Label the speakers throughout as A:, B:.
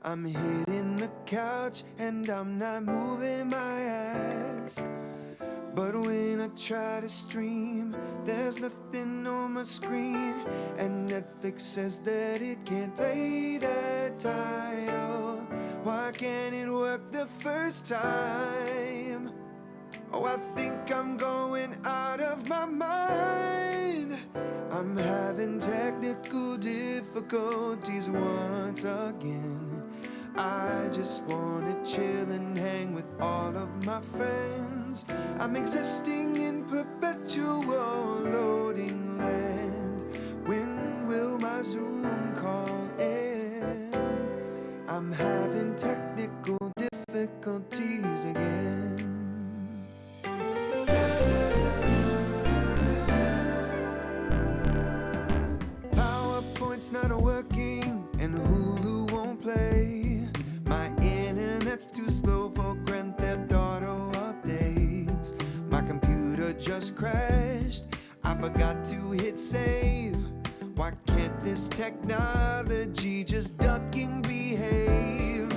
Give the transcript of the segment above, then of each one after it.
A: I'm hitting the couch and I'm not moving my ass. But when I try to stream, there's nothing on my screen, and Netflix says that it can't play that title. Why can't it work the first time? Oh, I think I'm going out of my mind. I'm having technical difficulties once again. I just wanna chill and hang with all of my friends. I'm existing in perpetual loading land. When will my Zoom call end? I'm having technical difficulties again. PowerPoint's not working and Hulu won't play. My internet's too slow for Grand Theft Auto updates. My computer just crashed. I forgot to hit save. Why can't this technology just duck and behave?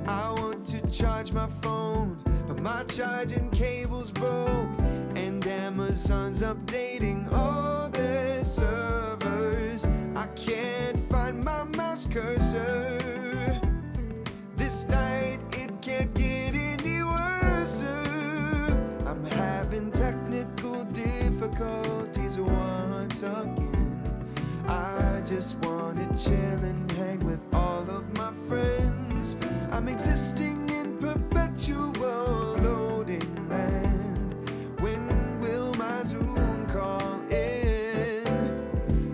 A: I want to charge my phone, but my charging cable's broke, and Amazon's updating all their servers. I can't find my mouse cursor. This night it can't get any worse. I'm having technical difficulties once again. I just wanna chill and hang with all of my friends. I'm existing in perpetual loading land. When will my Zoom call end?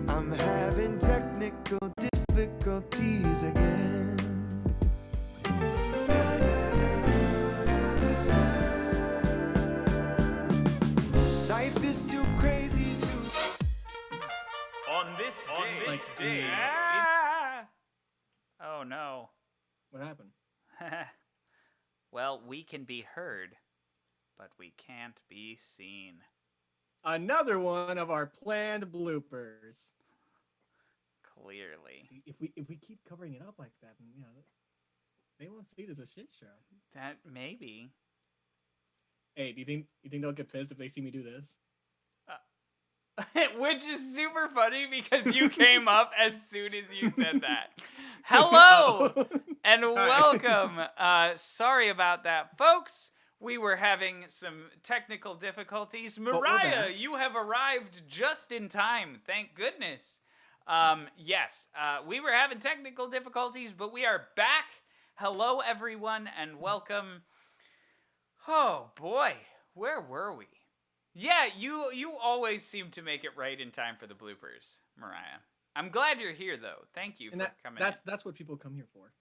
A: I'm having technical difficulties again. Life is too crazy to...
B: On this day. Oh no.
C: What happened?
B: Well, we can be heard, but we can't be seen.
C: Another one of our planned bloopers.
B: Clearly.
C: See, if we keep covering it up like that, then, you know, they won't see it as a shit show.
B: That maybe.
C: Hey, do you think they'll get pissed if they see me do this?
B: Which is super funny because you came up as soon as you said that. Hello and welcome. Sorry about that, folks. We were having some technical difficulties. Mariah, you have arrived just in time. Thank goodness. Yes, we were having technical difficulties, but we are back. Hello, everyone, and welcome. Oh, boy. Where were we? Yeah, you always seem to make it right in time for the bloopers, Mariah. I'm glad you're here, though. Thank you for coming in.
C: That's what people come here for.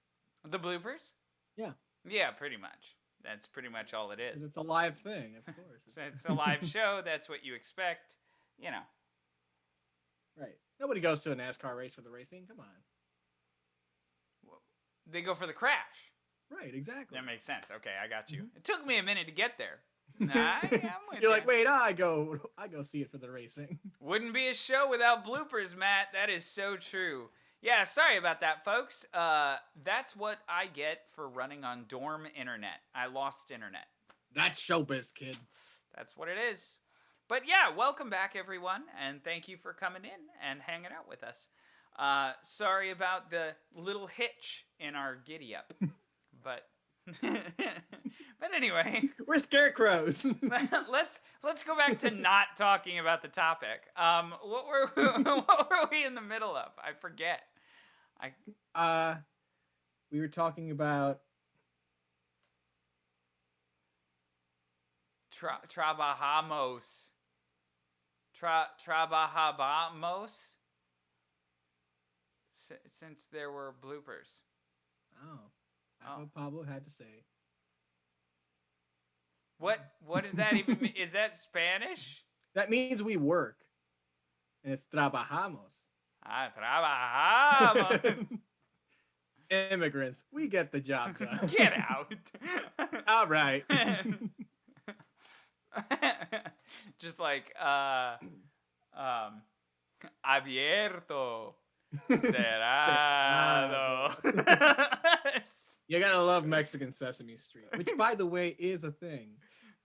B: The bloopers?
C: Yeah.
B: Yeah, pretty much. That's pretty much all it is.
C: It's a live thing, of course.
B: It's a live show. That's what you expect. You know.
C: Right. Nobody goes to a NASCAR race for the racing. Come on.
B: Well, they go for the crash.
C: Right, exactly.
B: That makes sense. Okay, I got you. It took me a minute to get there. Nah, I'm with
C: You're like, wait, I go see it for the racing.
B: Wouldn't be a show without bloopers, Matt. That is so true. Yeah, sorry about that, folks. That's what I get for running on dorm internet. I lost internet.
C: That's showbiz, kid.
B: That's what it is. But yeah, welcome back, everyone, and thank you for coming in and hanging out with us. Sorry about the little hitch in our giddy-up, but... But anyway,
C: we're scarecrows.
B: let's go back to not talking about the topic. What were we in the middle of? I forget.
C: We were talking about
B: trabajamos. Trabajamos. Since there were bloopers.
C: Oh. That's what Pablo had to say.
B: What does that even mean? Is that Spanish?
C: That means we work. And it's trabajamos.
B: Trabajamos.
C: Immigrants, we get the job done.
B: Get out.
C: All right.
B: Just like abierto. Cerrado.
C: You gotta love Mexican Sesame Street, which, by the way, is a thing.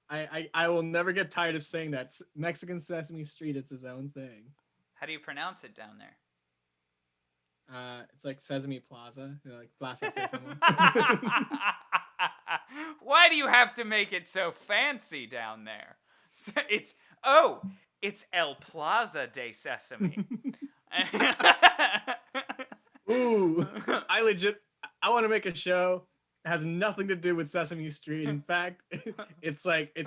C: I will never get tired of saying that. Mexican Sesame Street, it's his own thing.
B: How do you pronounce it down there?
C: It's like Sesame Plaza, like Plaza Sesame.
B: Why do you have to make it so fancy down there? It's El Plaza de Sesame.
C: Ooh, I want to make a show that has nothing to do with Sesame Street. In fact, it's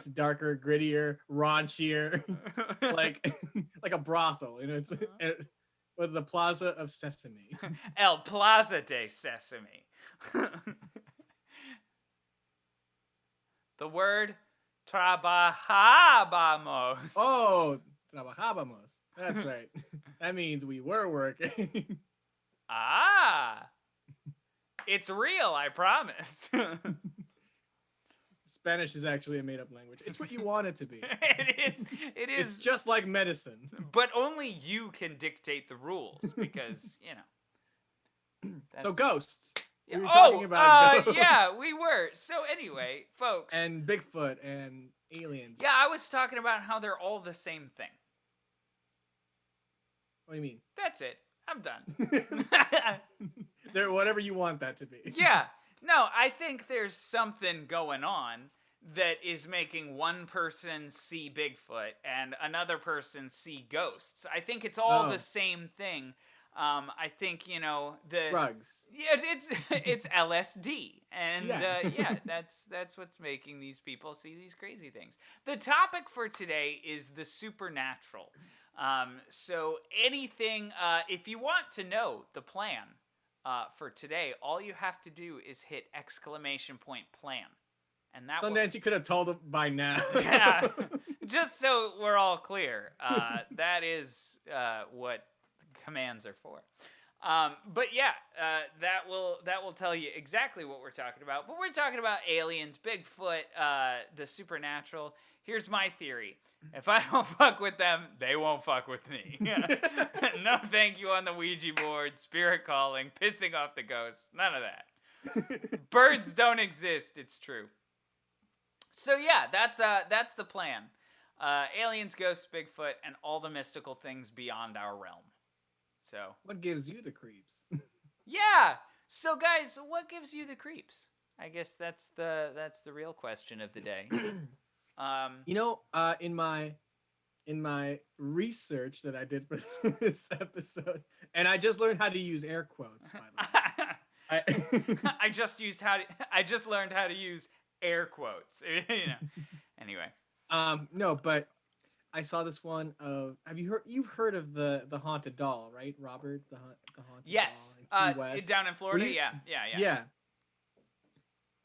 C: darker, grittier, raunchier, like a brothel. It's with the Plaza of Sesame.
B: El Plaza de Sesame. The word trabajábamos.
C: Oh, trabajábamos. That's right. That means we were working.
B: Ah. It's real, I promise.
C: Spanish is actually a made-up language. It's what you want it to be.
B: It is.
C: It's just like medicine.
B: But only you can dictate the rules because,
C: So ghosts.
B: Yeah.
C: We were talking about ghosts.
B: Yeah, we were. So anyway, folks.
C: And Bigfoot and aliens.
B: Yeah, I was talking about how they're all the same thing.
C: What do you mean?
B: That's it. I'm done.
C: They're whatever you want that to be.
B: Yeah. No, I think there's something going on that is making one person see Bigfoot and another person see ghosts. I think it's all the same thing. I think the
C: drugs.
B: Yeah, it's LSD, and that's what's making these people see these crazy things. The topic for today is the supernatural. So anything, if you want to know the plan for today, all you have to do is hit !plan, and that
C: Sundance, you could have told them by now.
B: Yeah, just so we're all clear, that is what commands are for. But yeah, that will tell you exactly what we're talking about. But we're talking about aliens, Bigfoot, the supernatural. Here's my theory. If I don't fuck with them, they won't fuck with me. No thank you on the Ouija board, spirit calling, pissing off the ghosts, none of that. Birds don't exist, it's true. So yeah, that's the plan. Aliens, ghosts, Bigfoot, and all the mystical things beyond our realm. So
C: what gives you the creeps?
B: Yeah. So guys, what gives you the creeps? I guess that's the real question of the day.
C: In my research that I did for this episode, and I just learned how to use air quotes, by the way.
B: I just learned how to use air quotes. Anyway.
C: No, but I saw this one of. You've heard of the haunted doll, right, Robert? The haunted
B: yes.
C: doll in Key West.
B: Down in Florida. Yeah.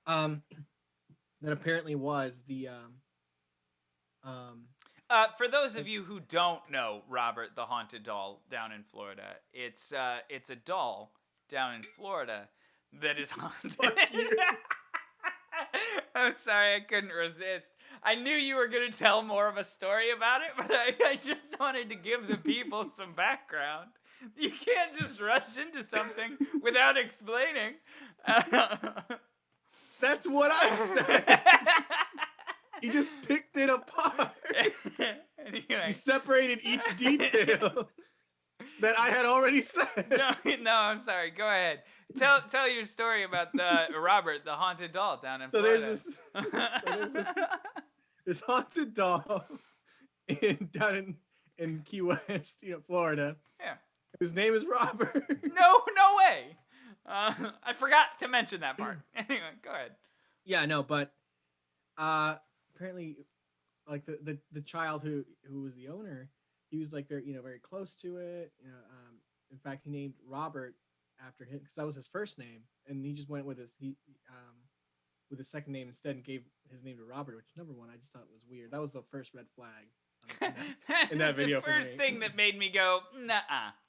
C: That apparently was the
B: for those of you who don't know Robert the Haunted Doll down in Florida, it's a doll down in Florida that is haunted. I'm sorry, I couldn't resist. I knew you were going to tell more of a story about it, but I just wanted to give the people some background. You can't just rush into something without explaining.
C: That's what I said. You just picked it apart.
B: Anyway.
C: You separated each detail that I had already said.
B: No, I'm sorry. Go ahead. Tell your story about the Robert, the haunted doll down in Florida.
C: There's this haunted doll down in Key West, Florida.
B: Yeah.
C: Whose name is Robert.
B: No way. I forgot to mention that part. Anyway, go ahead.
C: Yeah, no, but apparently, like the child who was the owner, he was like very close to it. In fact, he named Robert after him because that was his first name, and he just went with his second name instead and gave his name to Robert. Which, number one, I just thought was weird. That was the first red flag in that video.
B: The first thing that made me go, nah,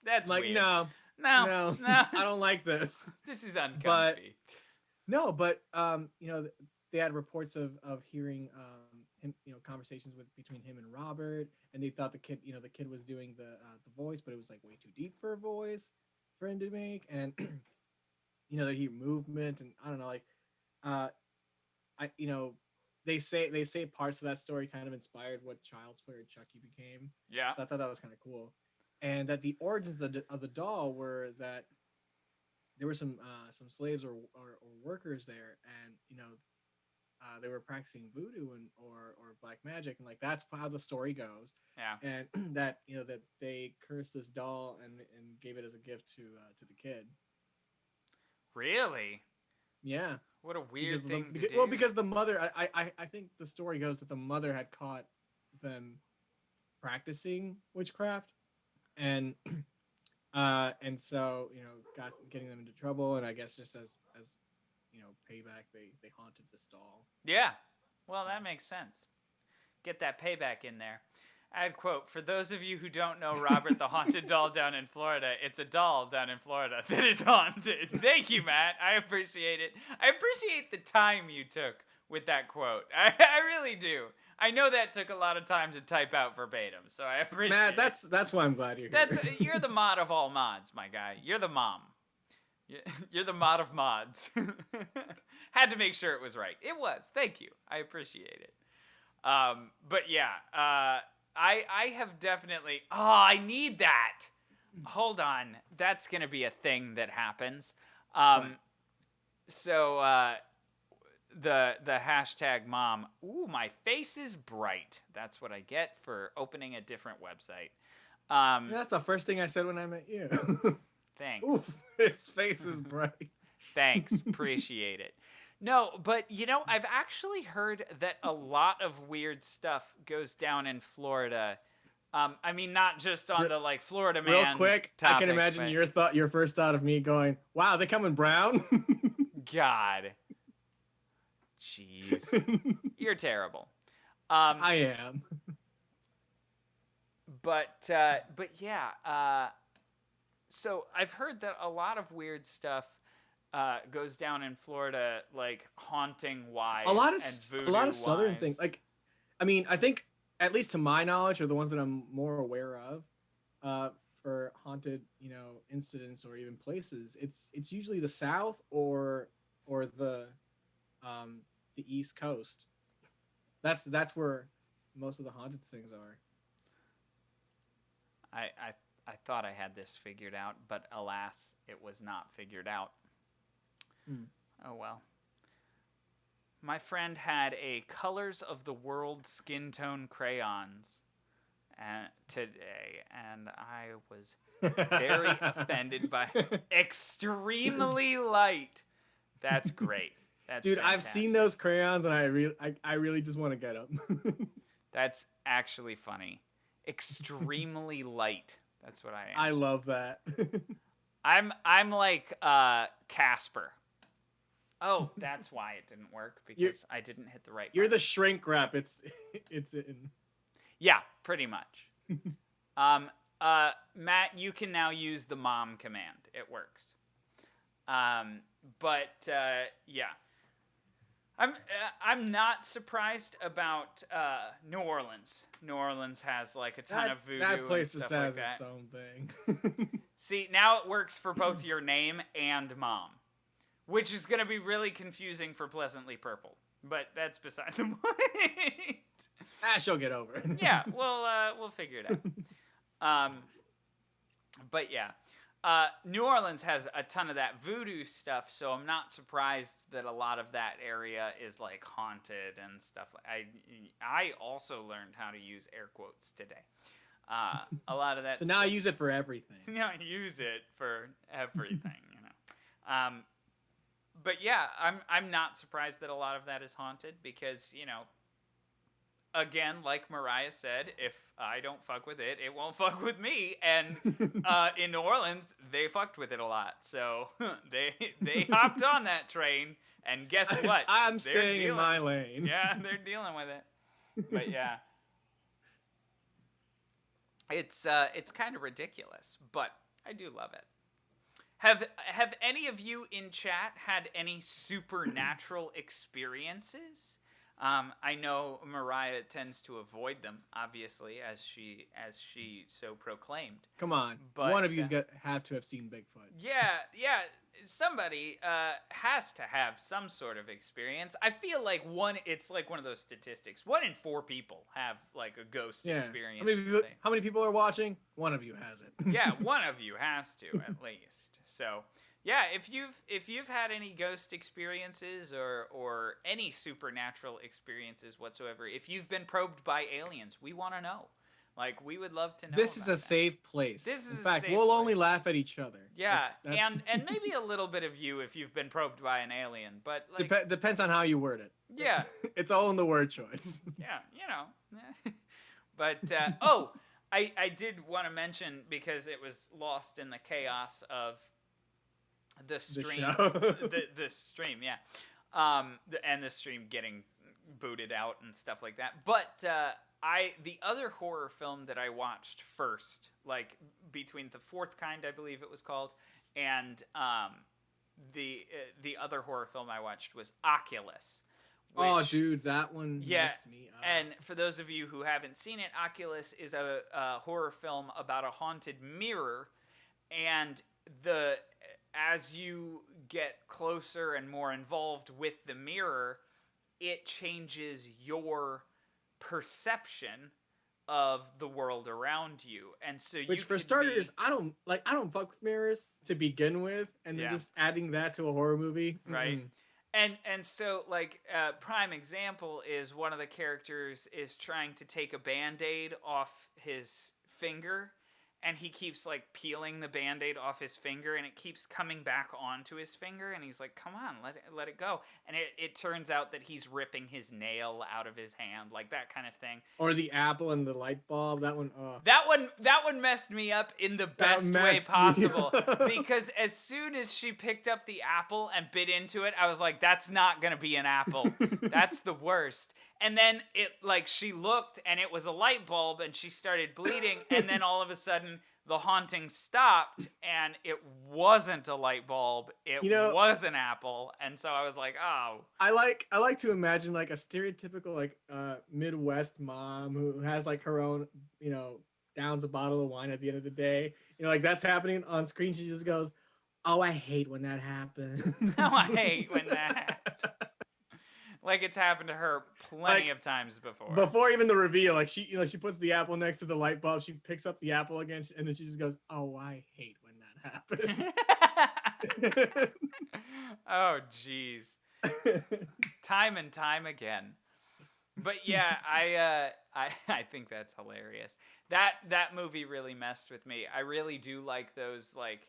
B: that's
C: like
B: weird.
C: No, I don't like this.
B: This is uncomfy.
C: But they had reports of hearing him, conversations between him and Robert, and they thought the kid was doing the voice, but it was like way too deep for a voice for him to make, and that he movement, and I don't know, like uh, I they say parts of that story kind of inspired what Child's Play or Chucky became.
B: Yeah.
C: So I thought that was kind of cool, and that the origins of the doll were that there were some slaves or workers there, and they were practicing voodoo and or black magic, and like that's how the story goes,
B: Yeah.
C: and that that they cursed this doll and gave it as a gift to the kid.
B: Really?
C: Yeah,
B: What a
C: because
B: weird
C: of the
B: thing to do.
C: well, because the mother, I think the story goes that the mother had caught them practicing witchcraft, and and so got getting them into trouble, and I guess just as payback, they haunted this doll.
B: Yeah. Well,
C: Yeah.
B: that makes sense. Get that payback in there. I'd quote, for those of you who don't know Robert the Haunted Doll down in Florida, it's a doll down in Florida that is haunted. Thank you, Matt. I appreciate it. I appreciate the time you took with that quote. I really do. I know that took a lot of time to type out verbatim, so I appreciate
C: Matt,
B: it.
C: that's why I'm glad you're here.
B: You're the mod of all mods, my guy. You're the mom. You're the mod of mods. Had to make sure it was right. It was. Thank you. I appreciate it. But yeah, I have definitely. Oh, I need that. Hold on, that's gonna be a thing that happens.
C: What?
B: So the hashtag mom. Ooh, my face is bright. That's what I get for opening a different website.
C: That's the first thing I said when I met you.
B: Thanks.
C: Ooh, his face is bright.
B: Thanks, appreciate it. No, but I've actually heard that a lot of weird stuff goes down in Florida. I mean, not just on the like Florida man.
C: Real quick,
B: topic,
C: I can imagine
B: but
C: your first thought of me going, "Wow, they come in brown."
B: God, jeez, you're terrible.
C: I am.
B: But yeah. So I've heard that a lot of weird stuff goes down in Florida, like haunting wise
C: A lot of
B: and voodoo
C: a lot of southern
B: wise.
C: things. Like, I mean, I think at least to my knowledge, or the ones that I'm more aware of, for haunted, incidents or even places, it's usually the South or the East Coast. That's where most of the haunted things are.
B: I thought I had this figured out, but alas, it was not figured out.
C: Hmm.
B: Oh well. My friend had a Colors of the World skin tone crayons today, and I was very offended by extremely light. That's great. That's
C: Dude,
B: fantastic.
C: I've seen those crayons, and I really just want to get them.
B: That's actually funny. Extremely light. That's what I am.
C: I love that.
B: I'm like Casper. Oh, that's why it didn't work, because I didn't hit the right
C: You're
B: button.
C: the shrink wrap. It's in.
B: Yeah, pretty much. Matt, you can now use the mom command. It works. But yeah. I'm not surprised about New Orleans. New Orleans has like a ton of voodoo
C: That place
B: and
C: just
B: stuff
C: has
B: like that.
C: its own thing.
B: See, now it works for both your name and mom, which is going to be really confusing for Pleasantly Purple. But that's beside the point.
C: She'll get over it.
B: Yeah, we'll figure it out. But yeah, New Orleans has a ton of that voodoo stuff, so I'm not surprised that a lot of that area is like haunted and stuff. I also learned how to use air quotes today. A lot of that.
C: So now I use it for everything.
B: Now I use it for everything, But yeah, I'm not surprised that a lot of that is haunted because again, like Mariah said, if I don't fuck with it, it won't fuck with me. And in New Orleans, they fucked with it a lot, so they hopped on that train. And guess what?
C: I'm staying in my lane.
B: Yeah, they're dealing with it. But yeah, it's kind of ridiculous, but I do love it. Have any of you in chat had any supernatural experiences? I know Mariah tends to avoid them, obviously, as she so proclaimed.
C: Come on,
B: But
C: one of you's got have to have seen Bigfoot.
B: yeah, somebody has to have some sort of experience. I feel like it's like one of those statistics. 1 in 4 people have like a ghost
C: Yeah.
B: experience.
C: How many people are watching? One of you has it.
B: Yeah, one of you has to at least. So yeah, if you've had any ghost experiences or any supernatural experiences whatsoever, if you've been probed by aliens, we want to know. Like, we would love to know.
C: This is
B: about
C: a
B: that.
C: safe place.
B: This is
C: In
B: a
C: fact,
B: safe
C: we'll only
B: place.
C: laugh at each other.
B: Yeah,
C: That's
B: and maybe a little bit of you if you've been probed by an alien, but like,
C: depends on how you word it.
B: yeah,
C: It's all in the word choice.
B: yeah, you know. But I did want to mention, because it was lost in the chaos of the stream,
C: show.
B: the stream, yeah, and the stream getting booted out and stuff like that. But the other horror film that I watched first, like between the Fourth Kind, I believe it was called, and the other horror film I watched was Oculus.
C: Oh, dude, that one messed me up.
B: And for those of you who haven't seen it, Oculus is a horror film about a haunted mirror, and as you get closer and more involved with the mirror, it changes your perception of the world around you. And so
C: Which, for starters, I don't fuck with mirrors to begin with, and then just adding that to a horror movie,
B: right?
C: Mm-mm.
B: And so, like, prime example is one of the characters is trying to take a Band-Aid off his finger, and he keeps, like, peeling the Band-Aid off his finger, and it keeps coming back onto his finger, and he's like, come on, let it go. And it turns out that he's ripping his nail out of his hand, like that kind of thing.
C: Or the apple and the light bulb, that one.
B: That one messed me up in the best way possible, because as soon as she picked up the apple and bit into it, I was like, that's not gonna be an apple. That's the worst. And then she looked and it was a light bulb, and she started bleeding, and then all of a sudden the haunting stopped and it wasn't a light bulb, it was an apple. And so I was like, oh.
C: I like to imagine like a stereotypical like Midwest mom who has like her own, downs a bottle of wine at the end of the day. Like that's happening on screen. She just goes, oh, I hate when that happens.
B: Oh, I hate when that happens. Like it's happened to her plenty of times before.
C: Before even the reveal, like she puts the apple next to the light bulb. She picks up the apple again, and then she just goes, "Oh, I hate when that happens."
B: Oh, jeez. Time and time again. But yeah, I think that's hilarious. That movie really messed with me. I really do like those like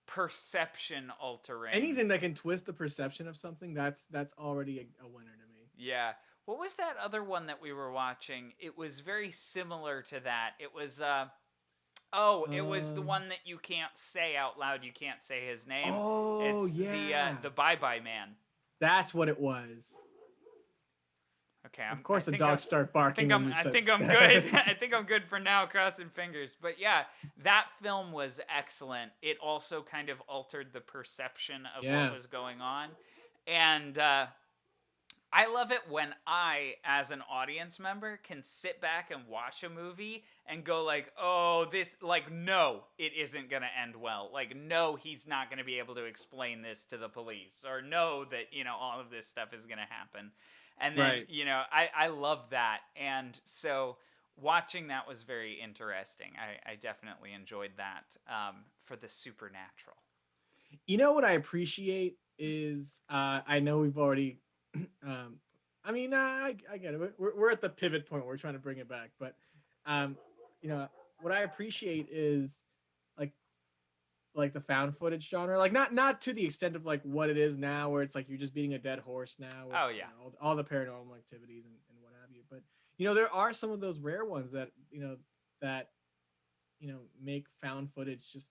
B: perception altering.
C: Anything that can twist the perception of something, that's already a winner to me.
B: Yeah. What was that other one that we were watching? It was very similar to that. It was it was the one that you can't say out loud. You can't say his name.
C: Oh,
B: it's
C: yeah.
B: The Bye Bye Man.
C: That's what it was.
B: Okay,
C: of course, the dogs start barking.
B: I think I'm good. I think I'm good for now, crossing fingers. But yeah, that film was excellent. It also kind of altered the perception of what was going on. And I love it when I, as an audience member, can sit back and watch a movie and go like, oh, this, like, no, it isn't going to end well. Like, no, he's not going to be able to explain this to the police. Or no, that, all of this stuff is going to happen. And then, I love that. And so watching that was very interesting. I definitely enjoyed that for the supernatural.
C: What I appreciate is, I know we've already, I get it. We're at the pivot point where we're trying to bring it back. But, what I appreciate is like the found footage genre, like not to the extent of like what it is now, where it's like you're just beating a dead horse now with, all the paranormal activities and what have you. But there are some of those rare ones that make found footage just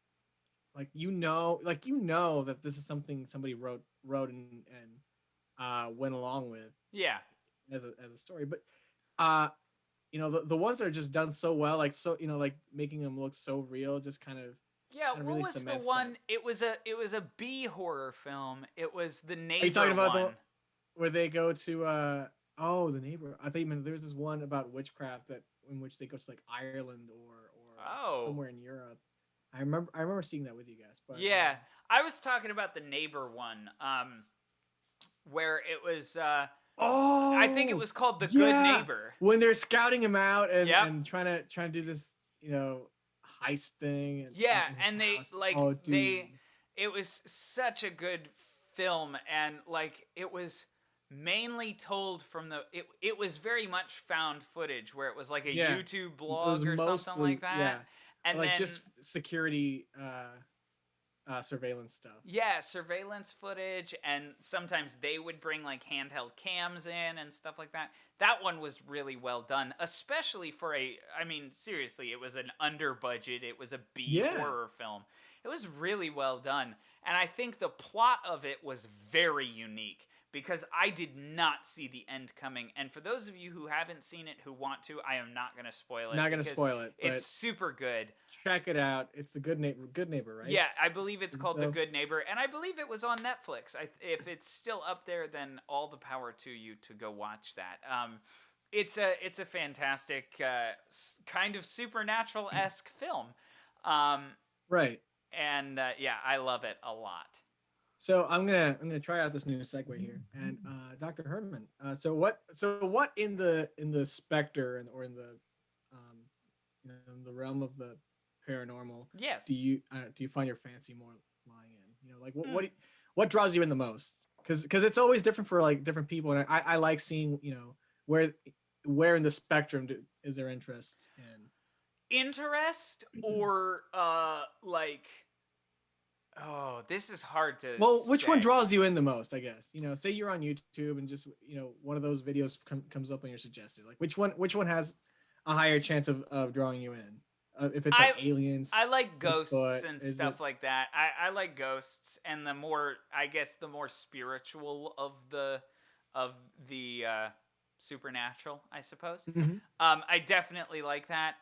C: like that this is something somebody wrote and went along with as a story. But the ones that are just done so well, like like making them look so real, just kind of.
B: Yeah, what was the one? It was a B horror film. It was the neighbor.
C: Are you talking about
B: one.
C: the where they go to Oh, the neighbor. I think there's this one about witchcraft that in which they go to like Ireland or
B: Oh.
C: somewhere in Europe. I remember seeing that with you guys, but
B: Yeah, I was talking about the neighbor one, where it was. I think it
C: oh
B: was called the Good
C: yeah,
B: Neighbor.
C: when they're scouting him out and
B: Yep.
C: trying to do this heist thing
B: Yeah,
C: in his
B: and they
C: house.
B: like
C: Oh, dude.
B: they. It was such a good film, and like it was mainly told from the. It was very much found footage, where it was like a
C: Yeah,
B: YouTube
C: it was
B: blog or something
C: mostly
B: like that,
C: yeah,
B: and
C: like
B: then
C: just security surveillance stuff.
B: yeah, surveillance footage, and sometimes they would bring like handheld cams in and stuff like that. That one was really well done, especially for I mean, seriously, it was an under budget, it was a B
C: Yeah.
B: horror film. It was really well done, and I think the plot of it was very unique because I did not see the end coming. And for those of you who haven't seen it, who want to, I am not going to spoil it.
C: Not gonna
B: because
C: spoil it, but
B: It's super good.
C: check it out. It's the Good Neighbor, right?
B: Yeah, I believe it's called The
C: So-
B: Good Neighbor, and I believe it was on Netflix. If it's still up there, then all the power to you to go watch that. It's a fantastic kind of supernatural-esque film,
C: Right.
B: and yeah, I love it a lot.
C: So I'm gonna try out this new segue here, and Dr. Herman. So what in the specter or in the in the realm of the paranormal
B: Yes.
C: do you find your fancy more lying in? Like what draws you in the most? Because it's always different for like different people, and I like seeing where in the spectrum is their interest in.
B: Interest or like. Oh, this is hard to.
C: Well, which one
B: say.
C: draws you in the most? I guess say you're on YouTube and just one of those videos comes up and you're suggested. Like which one has a higher chance of drawing you in? If it's like aliens,
B: I like ghosts
C: Bigfoot,
B: and
C: is
B: stuff
C: it-
B: like that. I like ghosts, and the more spiritual of the supernatural, I suppose.
C: Mhm.
B: I definitely like that.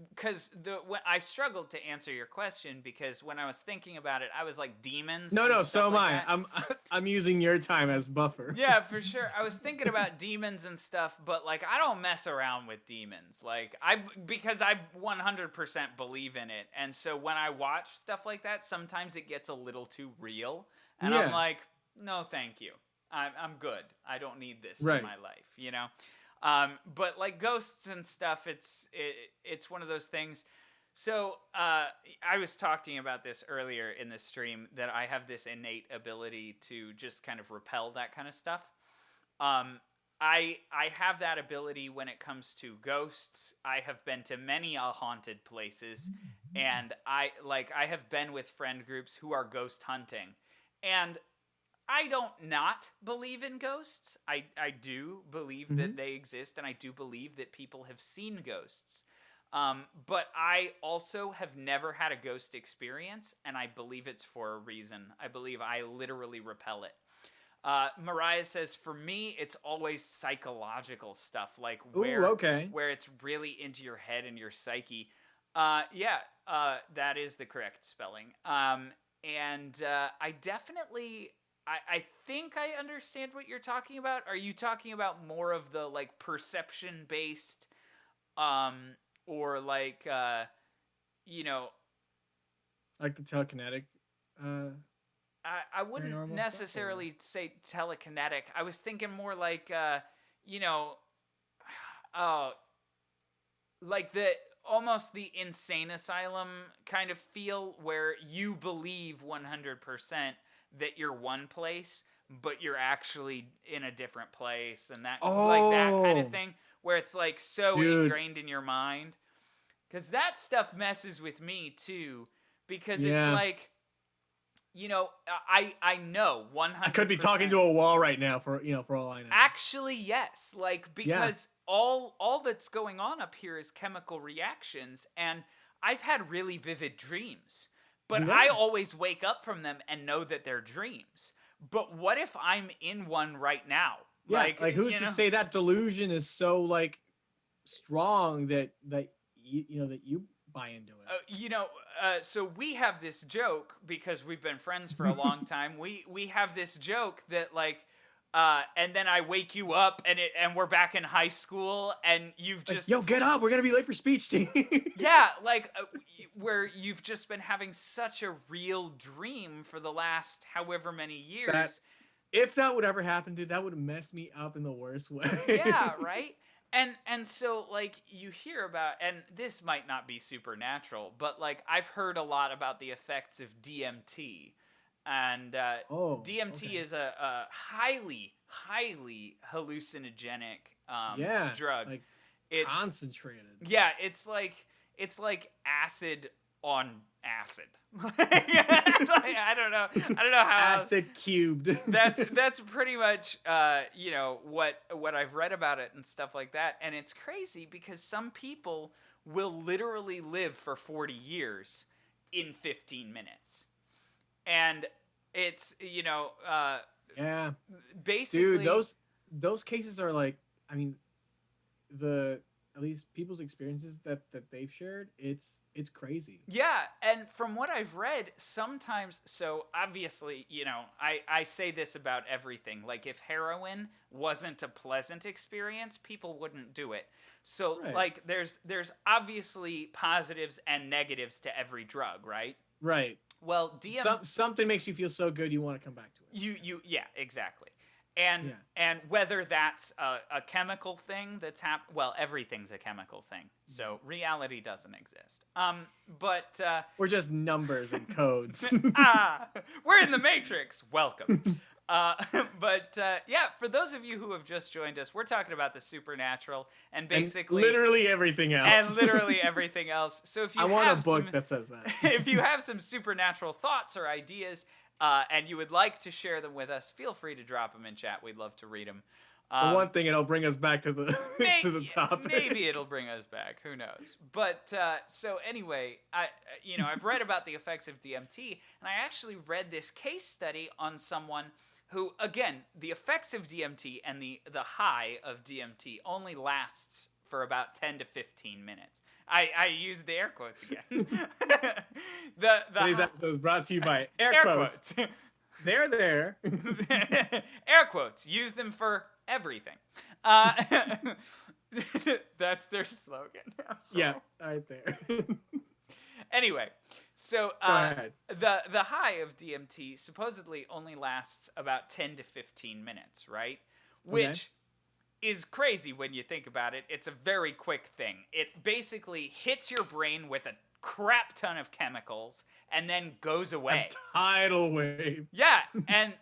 B: Because I struggled to answer your question because when I was thinking about it, I was like demons.
C: No,
B: and
C: so
B: stuff
C: am
B: like
C: I.
B: that.
C: I'm using your time as buffer.
B: Yeah, for sure. I was thinking about demons and stuff, but like I don't mess around with demons. Like because I 100% believe in it. And so when I watch stuff like that, sometimes it gets a little too real, and I'm
C: Yeah.
B: like, "No, thank you. I'm good. I don't need this
C: Right.
B: in my life." But like ghosts and stuff, it's one of those things. So I was talking about this earlier in the stream that I have this innate ability to just kind of repel that kind of stuff. I have that ability when it comes to ghosts. I have been to many haunted places, and I have been with friend groups who are ghost hunting, and I don't not believe in ghosts. I do believe that they exist, and I do believe that people have seen ghosts. But I also have never had a ghost experience, and I believe it's for a reason. I believe I literally repel it. Mariah says, for me, it's always psychological stuff, like where it's really into your head and your psyche. That is the correct spelling. And I definitely... I think I understand what you're talking about. Are you talking about more of the like perception based, or like
C: like the telekinetic?
B: I wouldn't
C: paranormal
B: necessarily say telekinetic. I was thinking more like like the almost the insane asylum kind of feel where you believe 100% that you're one place, but you're actually in a different place, and that like that kind of thing, where it's like so ingrained in your mind. Because that stuff messes with me too, because it's like, I know 100%.
C: I could be talking to a wall right now for all I know.
B: Actually, yes, like because all that's going on up here is chemical reactions, and I've had really vivid dreams. But I always wake up from them and know that they're dreams. But what if I'm in one right now?
C: Yeah, like who's to say that delusion is so like strong that you buy into it?
B: So we have this joke because we've been friends for a long time. We have this joke that like and then I wake you up and we're back in high school and you've
C: Like,
B: just
C: yo, get up, we're gonna be late for speech team.
B: yeah, like where you've just been having such a real dream for the last however many years.
C: That if that would ever happen, dude, that would mess me up in the worst way.
B: Yeah, right? And so like you hear about, and this might not be supernatural, but like I've heard a lot about the effects of DMT. And DMT
C: okay.
B: is a highly hallucinogenic
C: Yeah,
B: drug.
C: like
B: It's
C: concentrated.
B: yeah, it's like acid on acid. I don't know how else.
C: Acid cubed.
B: That's pretty much what I've read about it and stuff like that. And it's crazy because some people will literally live for 40 years in 15 minutes. And it's
C: yeah,
B: basically,
C: dude, those cases are like, I mean, at least people's experiences that they've shared, it's crazy.
B: yeah. And from what I've read, sometimes, so obviously, I say this about everything. Like if heroin wasn't a pleasant experience, people wouldn't do it. So
C: Right.
B: like there's obviously positives and negatives to every drug, right?
C: Right.
B: Well,
C: Something makes you feel so good you want to come back to it.
B: Yeah, exactly. And whether that's a chemical thing that's well, everything's a chemical thing. So reality doesn't exist. But
C: We're just numbers and codes.
B: we're in the Matrix. Welcome. But yeah, for those of you who have just joined us, we're talking about the supernatural and basically
C: and literally everything else.
B: So if you
C: I
B: have
C: want a book that says that.
B: if you have some supernatural thoughts or ideas, and you would like to share them with us, feel free to drop them in chat. We'd love to read them.
C: For one thing, it'll bring us back to the to the topic.
B: Maybe it'll bring us back. Who knows? But so anyway, I've read about the effects of DMT, and I actually read this case study on someone who, again, the effects of DMT and the high of DMT only lasts for about 10 to 15 minutes. I used the air quotes again.
C: Today's episode is brought to you by air quotes. They're there.
B: Air quotes. Use them for everything. That's their slogan.
C: Yeah, right there.
B: Anyway, so the high of DMT supposedly only lasts about 10 to 15 minutes, right? Which is crazy when you think about it. It's a very quick thing. It basically hits your brain with a crap ton of chemicals and then goes away.
C: A tidal wave.
B: Yeah, and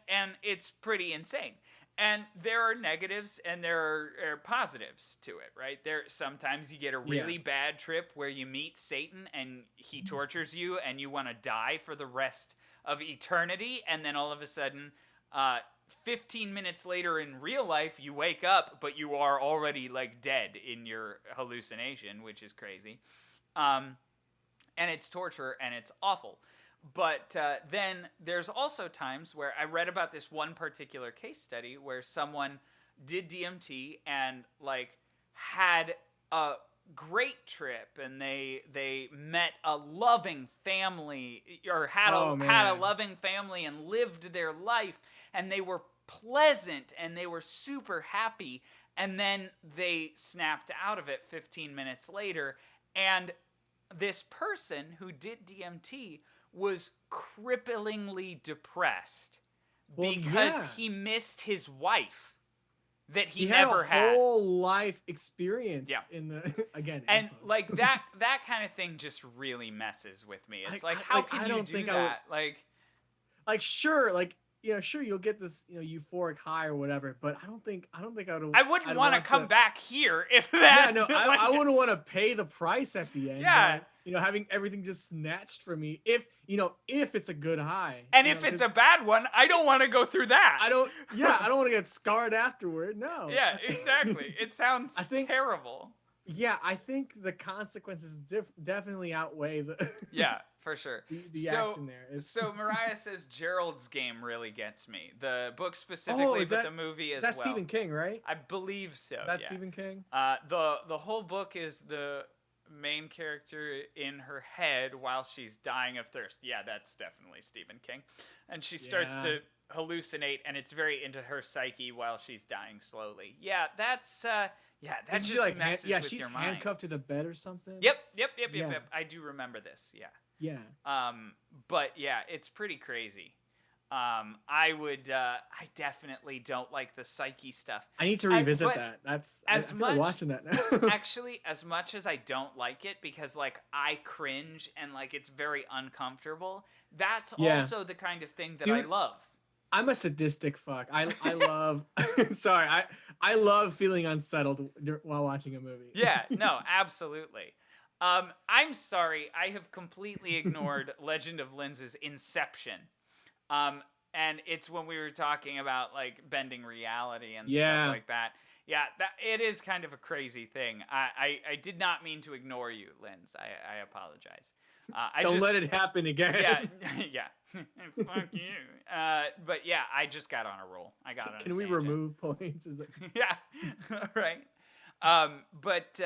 B: it's pretty insane. And there are negatives and there are positives to it, right? Sometimes you get a really bad trip where you meet Satan and he tortures you and you want to die for the rest of eternity, and then all of a sudden 15 minutes later in real life you wake up, but you are already like dead in your hallucination, which is crazy. And it's torture and it's awful. But then there's also times where I read about this one particular case study where someone did DMT and like had a great trip, and they met a loving family, or had a loving family and lived their life, and they were pleasant and they were super happy, and then they snapped out of it 15 minutes later, and this person who did DMT was cripplingly depressed because he missed his wife that he never had.
C: He had a whole life experience in the again.
B: And like that kind of thing just really messes with me. It's how can you do that?
C: Sure, sure, you'll get this, euphoric high or whatever, but I don't think I would.
B: I wouldn't want to come back here if that's.
C: Yeah, no, I wouldn't want to pay the price at the end.
B: Yeah.
C: Having everything just snatched from me. If it's a good high.
B: And if it's a bad one, I don't want to go through that.
C: I don't want to get scarred afterward. No.
B: Yeah, exactly. It sounds terrible.
C: Yeah, I think the consequences definitely outweigh the.
B: Yeah, for sure.
C: The action there.
B: So Mariah says Gerald's Game really gets me. The book specifically, but the movie as well.
C: That's Stephen King, right?
B: I believe so.
C: That's Stephen King.
B: The whole book is the main character in her head while she's dying of thirst. Yeah, that's definitely Stephen King. And she starts to hallucinate, and it's very into her psyche while she's dying slowly. Yeah, that
C: Isn't
B: just
C: she like
B: messes
C: yeah,
B: with
C: she's
B: your mind.
C: handcuffed to the bed or something?
B: Yep.
C: Yeah.
B: I do remember this. Yeah.
C: Yeah.
B: But yeah, it's pretty crazy. I definitely don't like the psyche stuff.
C: I need to revisit
B: but
C: that. That's
B: as
C: I feel
B: much
C: like watching that now.
B: actually, as much as I don't like it because like I cringe and like it's very uncomfortable, that's
C: Yeah.
B: also the kind of thing that I
C: Dude,
B: love.
C: I'm a sadistic fuck. I love sorry, I love feeling unsettled while watching a movie.
B: Yeah, no, absolutely. I'm sorry, I have completely ignored Legend of Linz's Inception. And it's when we were talking about like bending reality and
C: Yeah.
B: stuff like that. Yeah, that it is kind of a crazy thing. I did not mean to ignore you, Linz. I apologize.
C: Don't let it happen again.
B: Yeah, yeah. Fuck you. But yeah, I just got on a roll. I got on.
C: Can
B: a
C: we
B: tangent.
C: remove points? Is it...
B: Yeah, right. But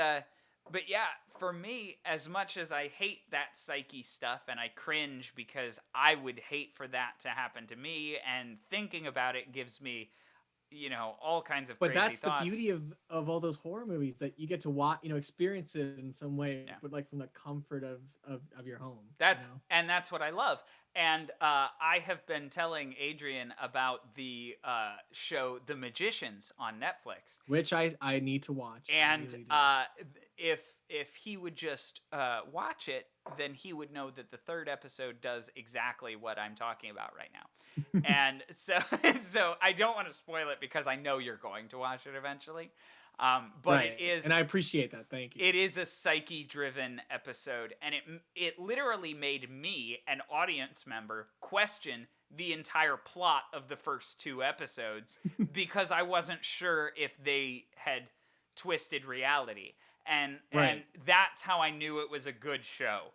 B: yeah, for me, as much as I hate that psyche stuff and I cringe because I would hate for that to happen to me, and thinking about it gives me, all kinds of
C: But
B: crazy
C: that's
B: thoughts.
C: the beauty of all those horror movies, that you get to watch, experience it in some way,
B: Yeah.
C: but like from the comfort of your home.
B: And that's what I love. And I have been telling Adrian about the show The Magicians on Netflix.
C: Which I need to watch.
B: And
C: I really do.
B: if he would just watch it, then he would know that the third episode does exactly what I'm talking about right now. And so I don't want to spoil it because I know you're going to watch it eventually. But
C: right.
B: It is,
C: and I appreciate that. Thank you.
B: It is a psyche-driven episode, and it literally made me, an audience member, question the entire plot of the first 2 episodes because I wasn't sure if they had twisted reality. And that's how I knew it was a good show.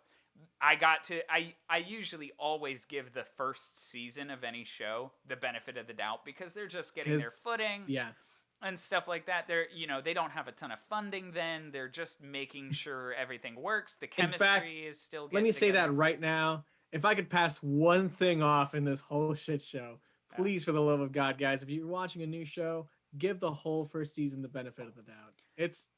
B: I usually always give the first season of any show the benefit of the doubt because they're just getting their footing.
C: Yeah.
B: And stuff like that. They don't have a ton of funding then. They're just making sure everything works. The chemistry is still getting
C: Let me say
B: together.
C: that right now. If I could pass one thing off in this whole shit show, please, for the love of God, guys, if you're watching a new show, give the whole first season the benefit of the doubt. It's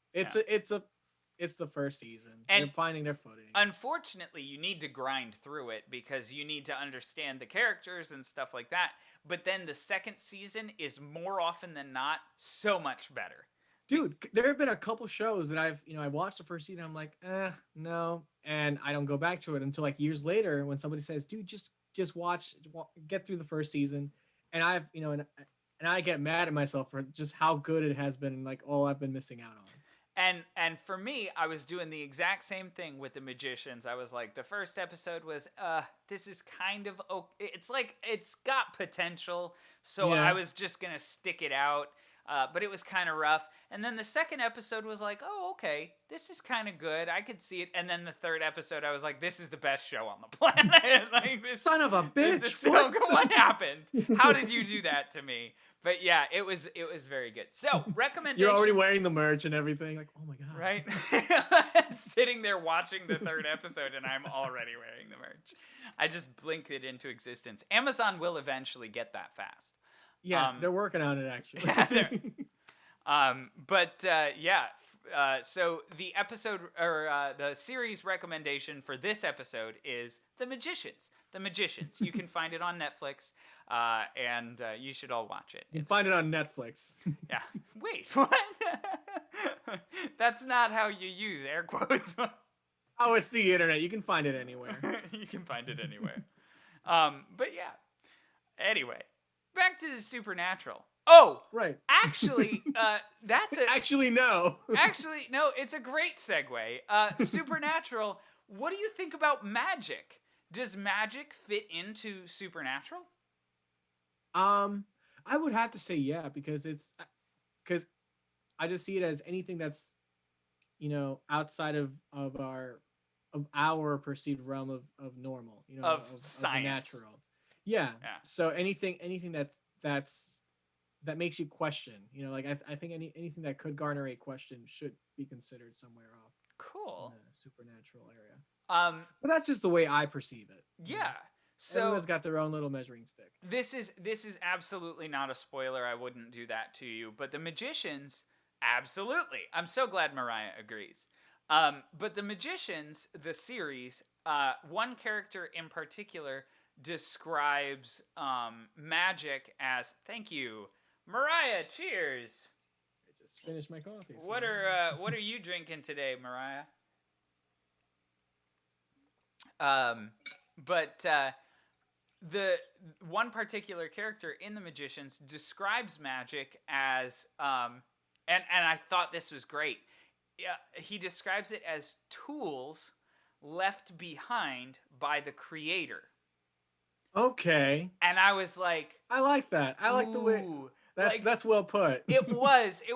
C: the first season.
B: And
C: they're finding their footing.
B: Unfortunately, you need to grind through it because you need to understand the characters and stuff like that. But then the second season is more often than not so much better.
C: Dude, there have been a couple shows that I watched the first season. I'm like, no, and I don't go back to it until like years later when somebody says, dude, just watch, get through the first season, and and I get mad at myself for just how good it has been and like all I've been missing out on.
B: And for me, I was doing the exact same thing with The Magicians. I was like, the first episode was, this is kind of, it's like, it's got potential, so
C: Yeah.
B: I was just going to stick it out, but it was kind of rough. And then the second episode was like, oh, okay, this is kind of good. I could see it. And then the third episode, I was like, this is the best show on the planet. Like, this,
C: Son of a bitch!
B: this is so good. What happened? How did you do that to me? But yeah, it was very good. So, recommendation.
C: You're already wearing the merch and everything. Like, oh my God.
B: Right? Sitting there watching the third episode and I'm already wearing the merch. I just blinked it into existence. Amazon will eventually get that fast.
C: Yeah, they're working on it actually.
B: Yeah, so the episode or the series recommendation for this episode is The Magicians. The Magicians. You can find it on Netflix, and you should all watch it.
C: You can find it on Netflix.
B: Yeah. Wait, what? That's not how you use air quotes.
C: Oh, it's the internet. You can find it anywhere.
B: You can find it anywhere. But yeah. Anyway, back to the supernatural. Oh,
C: right.
B: Actually, that's a
C: Actually, no.
B: Actually, no, it's a great segue. Supernatural. What do you think about magic? Does magic fit into supernatural?
C: I would have to say yeah, because I just see it as anything that's, outside of our perceived realm of normal,
B: Of
C: the
B: science.
C: natural. Yeah.
B: Yeah.
C: So anything that makes you question, I think anything that could garner a question should be considered somewhere off
B: Cool.
C: in the supernatural area.
B: Um,
C: But that's just the way I perceive it.
B: yeah. So
C: Everyone's got their own little measuring stick.
B: this is absolutely not a spoiler. I wouldn't do that to you. But the magicians, absolutely. I'm so glad Mariah agrees. But the magicians, the series, one character in particular describes magic as, thank you, Mariah. Cheers.
C: I just finished my coffee. so-
B: What are you drinking today, Mariah? But the one particular character in the Magicians describes magic as and I thought this was great. Yeah, he describes it as tools left behind by the creator.
C: Okay.
B: And I was like,
C: I like that. I like the way
B: ooh,
C: that's well put.
B: it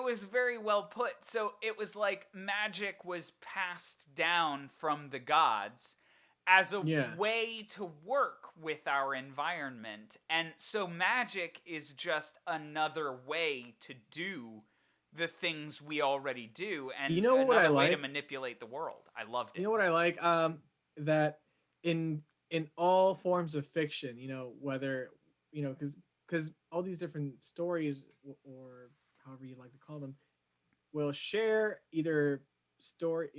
B: was very well put. So it was like magic was passed down from the gods as a
C: Yeah.
B: way to work with our environment. And so magic is just another way to do the things we already do, and
C: You know what
B: another
C: I
B: way to
C: like?
B: manipulate the world. I loved it.
C: You know what I like? That in all forms of fiction, whether because all these different stories or however you like to call them, will share either story,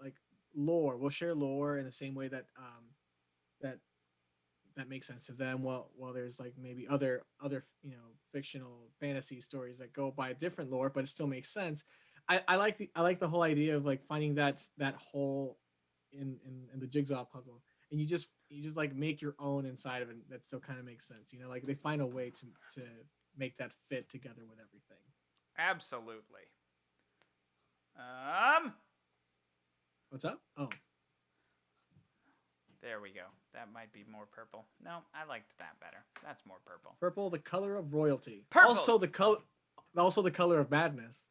C: like lore. Will share lore in the same way that that makes sense to them. While there's like maybe other fictional fantasy stories that go by a different lore, but it still makes sense. I like the whole idea of like finding that hole in the jigsaw puzzle, and you just like make your own inside of it that still kind of makes sense. Like they find a way to make that fit together with everything.
B: Absolutely.
C: What's up? Oh,
B: There we go. That might be more purple. No, I liked that better. That's more purple.
C: purple, the color of royalty.
B: Purple!
C: Also the color of madness,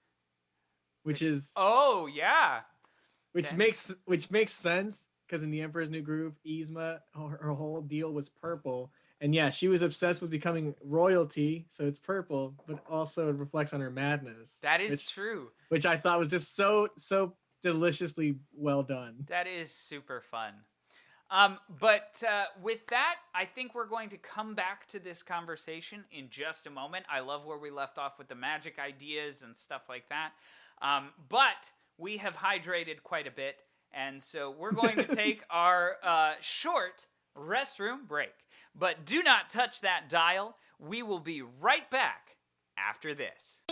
C: which is
B: Oh yeah.
C: which
B: Yes.
C: makes sense because in the Emperor's New Groove, Yzma, her whole deal was purple, and yeah, she was obsessed with becoming royalty, so it's purple, but also it reflects on her madness.
B: That is true.
C: Which I thought was just so deliciously well done.
B: That is super fun. But with that, I think we're going to come back to this conversation in just a moment. I love where we left off with the magic ideas and stuff like that. But we have hydrated quite a bit, and so we're going to take our short restroom break. But do not touch that dial. We will be right back after this.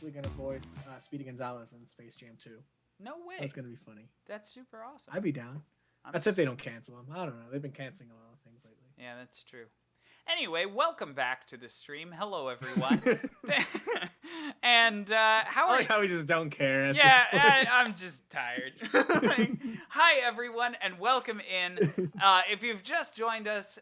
C: actually gonna voice Speedy Gonzalez in Space Jam 2.
B: No way.
C: So that's gonna be funny.
B: That's super awesome.
C: I'd be down.
B: I'm
C: That's if they don't cancel him. I don't know. They've been canceling a lot of things lately.
B: Yeah, that's true. Anyway, welcome back to the stream. Hello, everyone. And how
C: I
B: are
C: like how we just don't care. At
B: Yeah,
C: this point.
B: I'm just tired. Hi, everyone, and welcome in. If you've just joined us,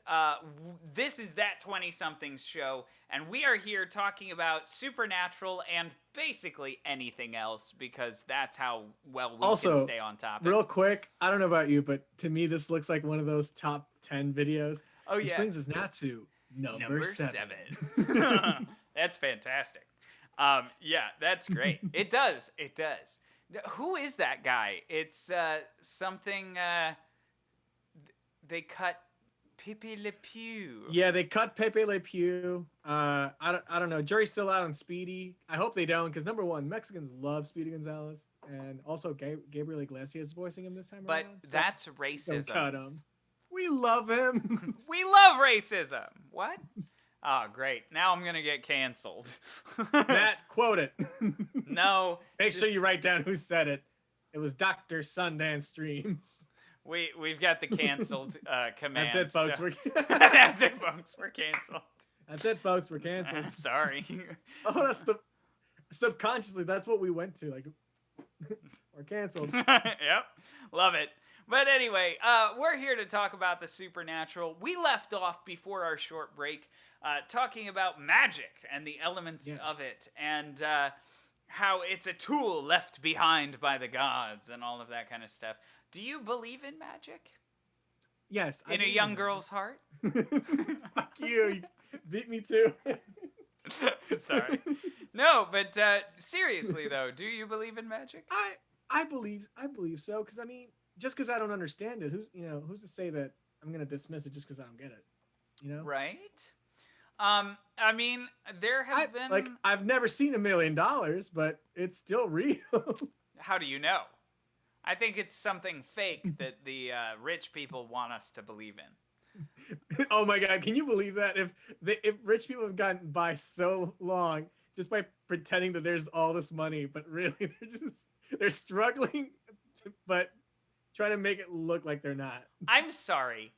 B: this is That 20-Somethings Show, and we are here talking about Supernatural and basically anything else, because that's how well we
C: Also,
B: can stay on topic.
C: Real quick, I don't know about you, but to me, this looks like one of those top 10 videos.
B: Oh,
C: Which
B: yeah.
C: brings us now to number 7.
B: That's fantastic. Yeah, that's great. It does. Who is that guy? It's something. They cut Pepe Le Pew.
C: Yeah, they cut Pepe Le Pew. I don't know. Jury's still out on Speedy. I hope they don't, because number one, Mexicans love Speedy Gonzalez, and also Gabriel Iglesias is voicing him this time
B: But
C: around. So
B: that's racism.
C: don't cut him. We love him.
B: We love racism. What? Oh, great. Now I'm going to get canceled.
C: Matt, quote it.
B: No.
C: Make sure you write down who said it. It was Dr. Sundance Streams.
B: We've got the canceled command.
C: That's it, folks.
B: So. That's it, folks. We're canceled.
C: That's it, folks. We're canceled.
B: Sorry.
C: Oh, that's the subconsciously. That's what we went to. Like, we're canceled.
B: Yep. Love it. But anyway, we're here to talk about the Supernatural. We left off before our short break talking about magic and the elements of it, and how it's a tool left behind by the gods and all of that kind of stuff. Do you believe in magic?
C: Yes.
B: In a young girl's heart?
C: Fuck you. You beat me too.
B: Sorry. No, but seriously though, do you believe in magic?
C: I believe so, because I mean, just because I don't understand it, who's to say that I'm gonna dismiss it just because I don't get it? You know?
B: Right. I mean, there have been
C: I've never seen $1 million, but it's still real.
B: How do you know? I think it's something fake that the rich people want us to believe in.
C: Oh my God, can you believe that? If rich people have gotten by so long just by pretending that there's all this money, but really they're struggling, but trying to make it look like they're not.
B: I'm sorry.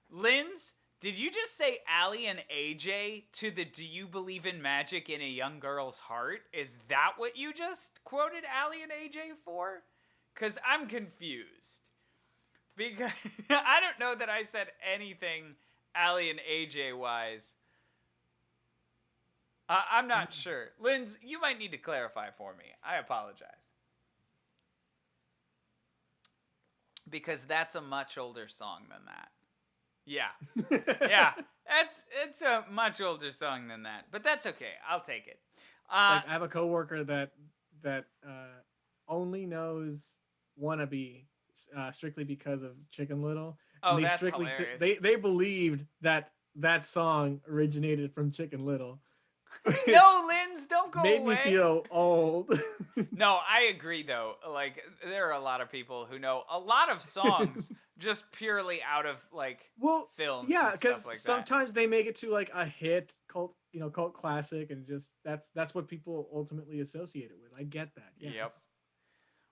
B: Linz, did you just say Allie and AJ to the "Do you believe in magic in a young girl's heart"? Is that what you just quoted Allie and AJ for? Because I'm confused. Because I don't know that I said anything Allie and AJ wise. I'm not sure. Linz, you might need to clarify for me. I apologize. Because that's a much older song than that. Yeah. Yeah. It's a much older song than that. But that's okay. I'll take it.
C: I have a coworker that only knows "Wannabe" strictly because of Chicken Little.
B: Oh, that's hilarious.
C: They believed that song originated from Chicken Little.
B: No, Linz, don't go
C: made
B: away.
C: Me feel old.
B: No, I agree though. Like, there are a lot of people who know a lot of songs just purely out of films.
C: Yeah,
B: because like
C: sometimes they make it to like a hit cult classic, and just that's what people ultimately associate it with. I get that. Yes.
B: Yep.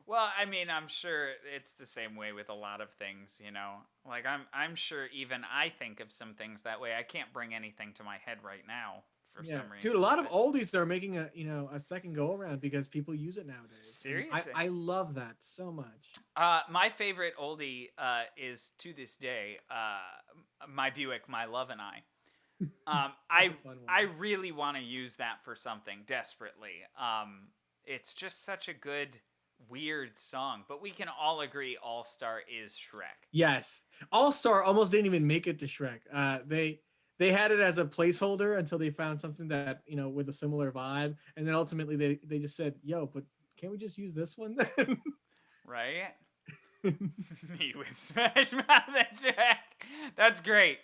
B: Well, I mean, I'm sure it's the same way with a lot of things, you know. Like, I'm sure even I think of some things that way. I can't bring anything to my head right now. For some reason.
C: Dude, a lot of oldies are making a second go around because people use it nowadays.
B: Seriously,
C: I love that so much.
B: My favorite oldie is to this day "My Buick, My Love and I." I really want to use that for something desperately. It's just such a good weird song, but we can all agree All Star is Shrek.
C: Yes, All Star almost didn't even make it to Shrek. They had it as a placeholder until they found something that, with a similar vibe. And then ultimately they just said, yo, but can't we just use this one then?
B: Right? Me with Smash Mouth and Shrek. That's great.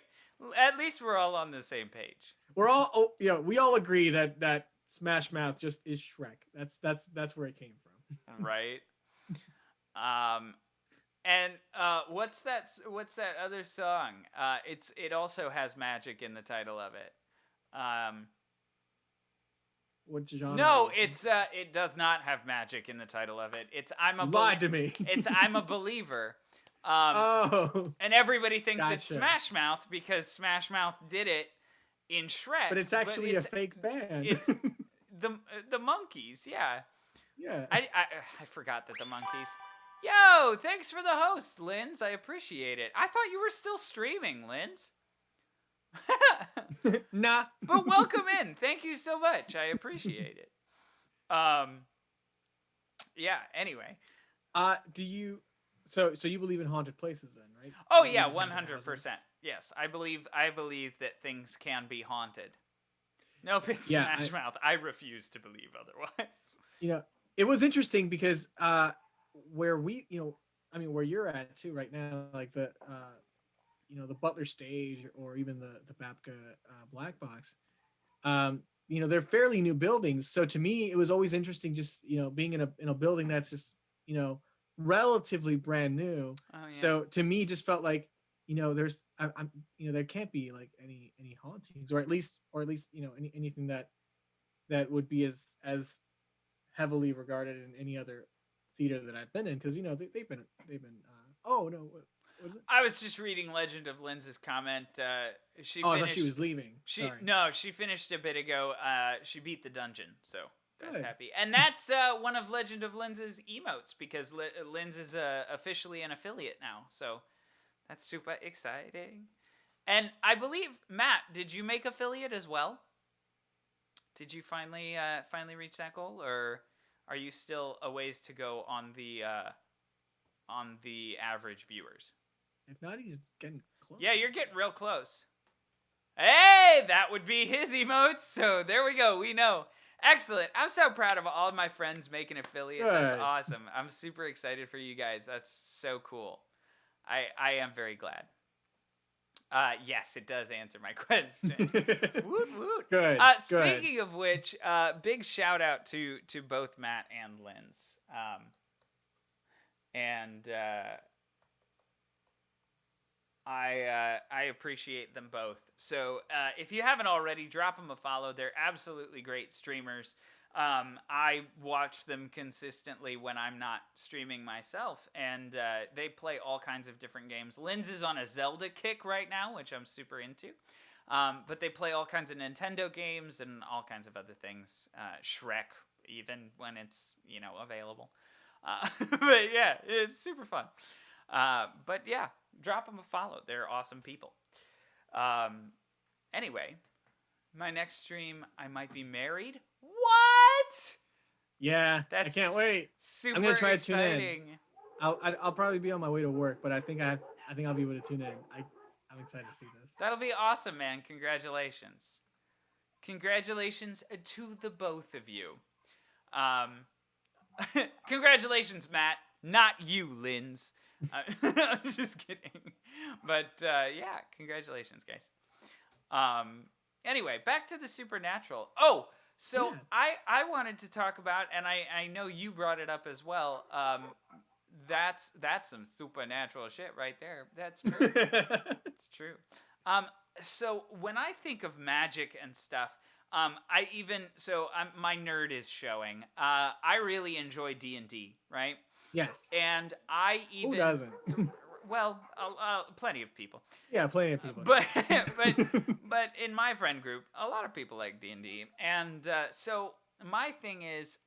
B: At least we're all on the same page.
C: We all agree that Smash Mouth just is Shrek. That's where it came from.
B: Right? And what's that other song? It also has magic in the title of it.
C: what genre?
B: No,
C: is
B: it does not have magic in the title of it. It's
C: You lied to me.
B: It's I'm a believer.
C: Oh,
B: And everybody thinks it's
C: gotcha.
B: Smash Mouth because Smash Mouth did it in Shrek.
C: But it's actually a fake band.
B: It's the monkeys. Yeah.
C: Yeah.
B: I forgot that the monkeys. Yo, thanks for the host, Linz. I appreciate it. I thought you were still streaming, Linz.
C: Nah.
B: But welcome in. Thank you so much. I appreciate it. Yeah, anyway.
C: Do you so you believe in haunted places then, right?
B: Oh
C: You
B: yeah,
C: believe in haunted
B: 100%.
C: houses?
B: Yes, I believe that things can be haunted. Nope, it's
C: Yeah,
B: Smash Mouth. I refuse to believe otherwise.
C: You know, it was interesting because where we, where you're at too right now, like the the Butler stage or even the Babka Black Box, they're fairly new buildings. So to me, it was always interesting just, being in a building that's just, relatively brand new.
B: Oh yeah.
C: So to me, just felt like, there's, there can't be like any hauntings, or at least, anything that would be as heavily regarded in any other theater that I've been in, because they've been. Oh no, what is it?
B: I was just reading Legend of Linz's comment. She
C: Oh, I
B: finished.
C: thought she was leaving. Sorry.
B: No, she finished a bit ago. She beat the dungeon, so that's
C: Good.
B: happy. And that's one of Legend of Linz's emotes because Linz is officially an affiliate now. So that's super exciting. And I believe Matt, did you make affiliate as well? Did you finally reach that goal, or are you still a ways to go on the average viewers?
C: If not, he's getting close.
B: Yeah, you're getting real close. Hey, that would be his emotes. So there we go. We know. Excellent. I'm so proud of all of my friends making affiliate. That's
C: Good.
B: awesome. I'm super excited for you guys. That's so cool. I am very glad. Yes, it does answer my question. Woot woot.
C: Good.
B: Speaking of which, big shout out to both Matt and Linz. I appreciate them both. So if you haven't already, drop them a follow. They're absolutely great streamers. I watch them consistently when I'm not streaming myself, and they play all kinds of different games. Linz is on a Zelda kick right now, which I'm super into. But they play all kinds of Nintendo games and all kinds of other things. Shrek, even when it's available. But yeah, it's super fun. But yeah, drop them a follow. They're awesome people. Anyway, my next stream, I might be married. What?
C: Yeah,
B: That's
C: I can't wait.
B: Super
C: I'm gonna try to
B: exciting.
C: tune in. I'll probably be on my way to work, but I think I'll be able to tune in. I'm excited to see this.
B: That'll be awesome, man. Congratulations. Congratulations to the both of you. Congratulations, Matt. Not you, Linz. I'm just kidding. But yeah, congratulations, guys. Anyway, back to the supernatural. Oh, so
C: Yeah.
B: I wanted to talk about, and I know you brought it up as well. That's some supernatural shit right there. That's true. It's true. So when I think of magic and stuff, my nerd is showing. I really enjoy D&D, right?
C: Yes.
B: And I even
C: Who doesn't?
B: well, plenty of people.
C: Yeah, plenty of people.
B: But in my friend group, a lot of people like D&D, and so my thing is,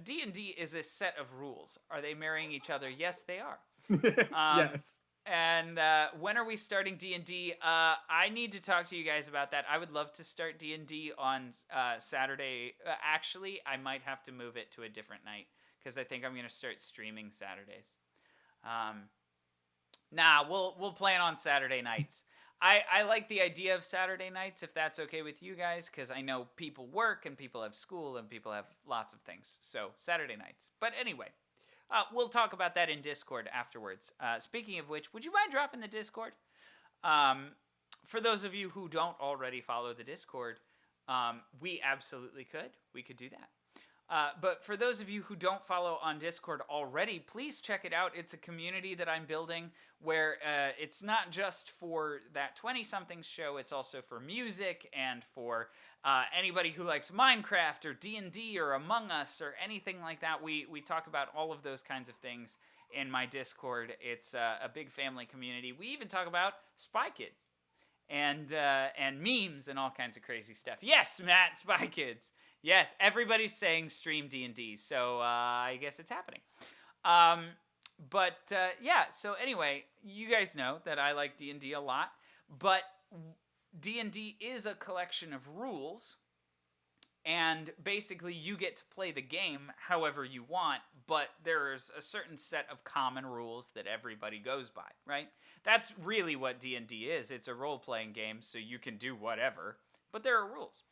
B: D&D is a set of rules. Are they marrying each other? Yes, they are.
C: Yes.
B: And when are we starting D&D? I need to talk to you guys about that. I would love to start D&D on Saturday. Actually, I might have to move it to a different night because I think I'm going to start streaming Saturdays. We'll plan on Saturday nights. I like the idea of Saturday nights, if that's okay with you guys, because I know people work and people have school and people have lots of things. So Saturday nights. But anyway, we'll talk about that in Discord afterwards. Speaking of which, would you mind dropping the Discord? For those of you who don't already follow the Discord, we absolutely could. We could do that. But for those of you who don't follow on Discord already, please check it out. It's a community that I'm building where it's not just for that 20-something show. It's also for music and for anybody who likes Minecraft or D&D or Among Us or anything like that. We talk about all of those kinds of things in my Discord. It's a big family community. We even talk about Spy Kids and memes and all kinds of crazy stuff. Yes, Matt, Spy Kids. Yes, everybody's saying stream D&D, so I guess it's happening. Yeah, so anyway, you guys know that I like D&D a lot, but D&D is a collection of rules, and basically you get to play the game however you want, but there's a certain set of common rules that everybody goes by, right? That's really what D&D is. It's a role-playing game, so you can do whatever, but there are rules.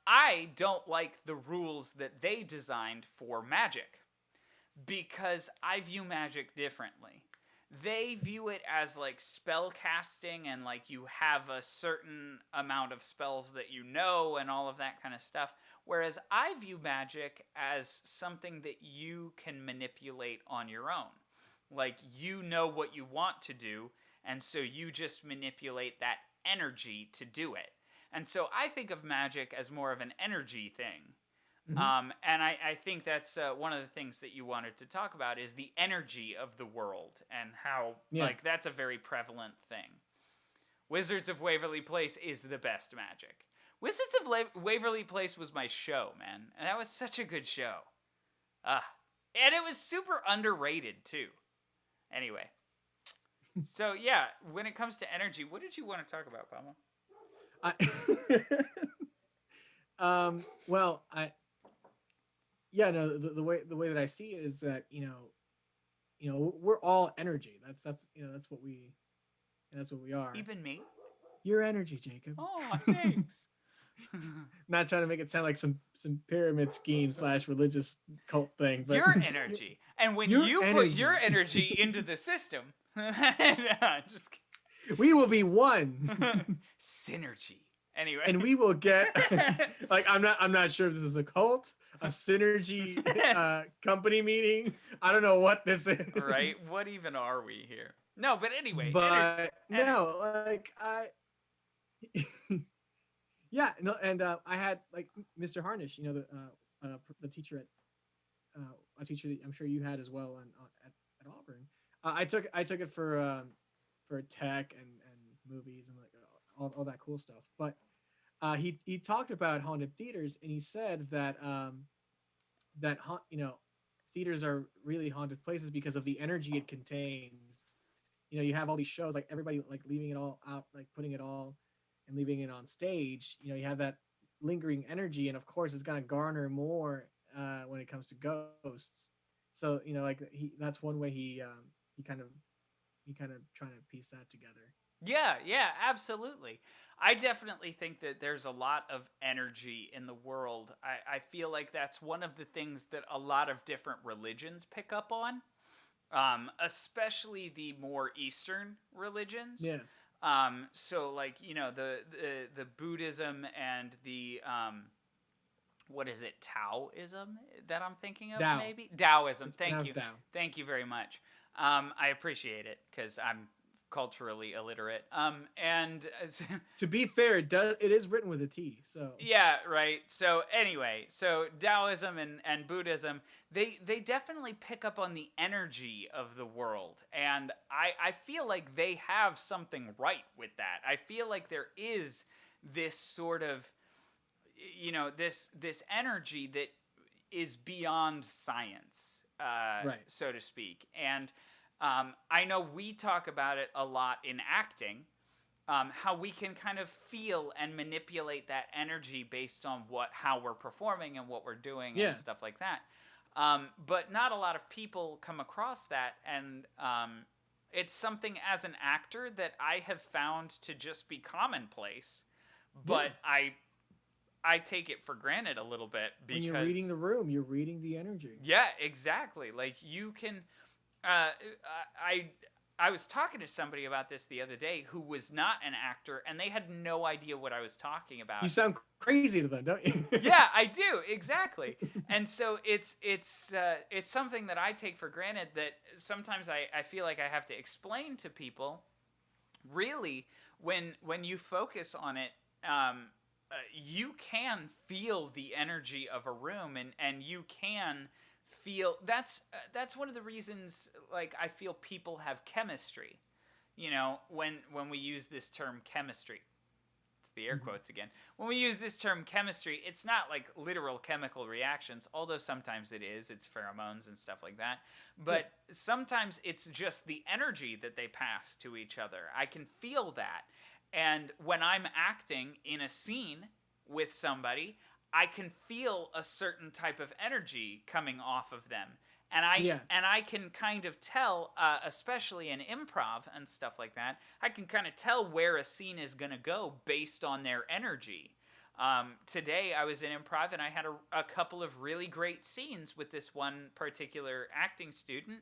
B: I don't like the rules that they designed for Magic because I view Magic differently. They view it as like spell casting and like you have a certain amount of spells that you know and all of that kind of stuff. Whereas I view Magic as something that you can manipulate on your own. Like you know what you want to do, and so you just manipulate that energy to do it. And so I think of Magic as more of an energy thing. Mm-hmm. And I think that's one of the things that you wanted to talk about is the energy of the world and how, like, that's a very prevalent thing. Wizards of Waverly Place is the best Magic. Wizards of Waverly Place was my show, man. And that was such a good show. And it was super underrated, too. Anyway. So, yeah, when it comes to energy, what did you want to talk about, Pama?
C: The way that I see it is that we're all energy. That's what we are.
B: Even me.
C: Your energy, Jacob.
B: Oh, thanks.
C: Not trying to make it sound like some pyramid scheme / religious cult thing, but
B: your energy, and when you put your energy into the system, just kidding.
C: We will be one.
B: Synergy. Anyway,
C: and we will get like I'm not sure if this is a cult, a synergy company meeting. I don't know what this is.
B: Right? What even are we here? No, but anyway.
C: But like I. Yeah, no, and I had like Mr. Harnish, the teacher at a teacher that I'm sure you had as well at Auburn. I took it for tech and movies and like all that cool stuff. But he talked about haunted theaters, and he said that theaters are really haunted places because of the energy it contains. You have all these shows, like everybody like leaving it all out, like putting it all and leaving it on stage. You have that lingering energy, and of course it's going to garner more when it comes to ghosts. So that's one way he kind of trying to piece that together.
B: Yeah, absolutely. I definitely think that there's a lot of energy in the world. I feel like that's one of the things that a lot of different religions pick up on, especially the more Eastern religions.
C: Yeah.
B: So like, the Buddhism and the, what is it? Taoism that I'm thinking of,
C: Tao.
B: Maybe? Taoism. Thank you.
C: Tao.
B: Thank you very much. I appreciate it because I'm culturally illiterate. And
C: to be fair, it is written with a T. So
B: yeah, right. So anyway, so Taoism and Buddhism, they definitely pick up on the energy of the world, and I feel like they have something right with that. I feel like there is this sort of, this energy that is beyond science,
C: right,
B: so to speak, and I know we talk about it a lot in acting, how we can kind of feel and manipulate that energy based on how we're performing and what we're doing and stuff like that. But not a lot of people come across that, and it's something as an actor that I have found to just be commonplace, but I take it for granted a little bit because...
C: When you're reading the room, you're reading the energy.
B: Yeah, exactly. Like, you can... I was talking to somebody about this the other day who was not an actor, and they had no idea what I was talking about.
C: You sound crazy to them, don't you?
B: Yeah, I do, exactly. And so it's something that I take for granted, that sometimes I feel like I have to explain to people. Really, when you focus on it, you can feel the energy of a room, and you can feel that's one of the reasons, like, I feel people have chemistry. You know, when we use this term chemistry, it's the air quotes again. When we use this term chemistry, it's not like literal chemical reactions, although sometimes it is. It's pheromones and stuff like that. But sometimes it's just the energy that they pass to each other. I can feel that. And when I'm acting in a scene with somebody, I can feel a certain type of energy coming off of them. And I can kind of tell, especially in improv and stuff like that, I can kind of tell where a scene is going to go based on their energy. Today I was in improv, and I had a couple of really great scenes with this one particular acting student,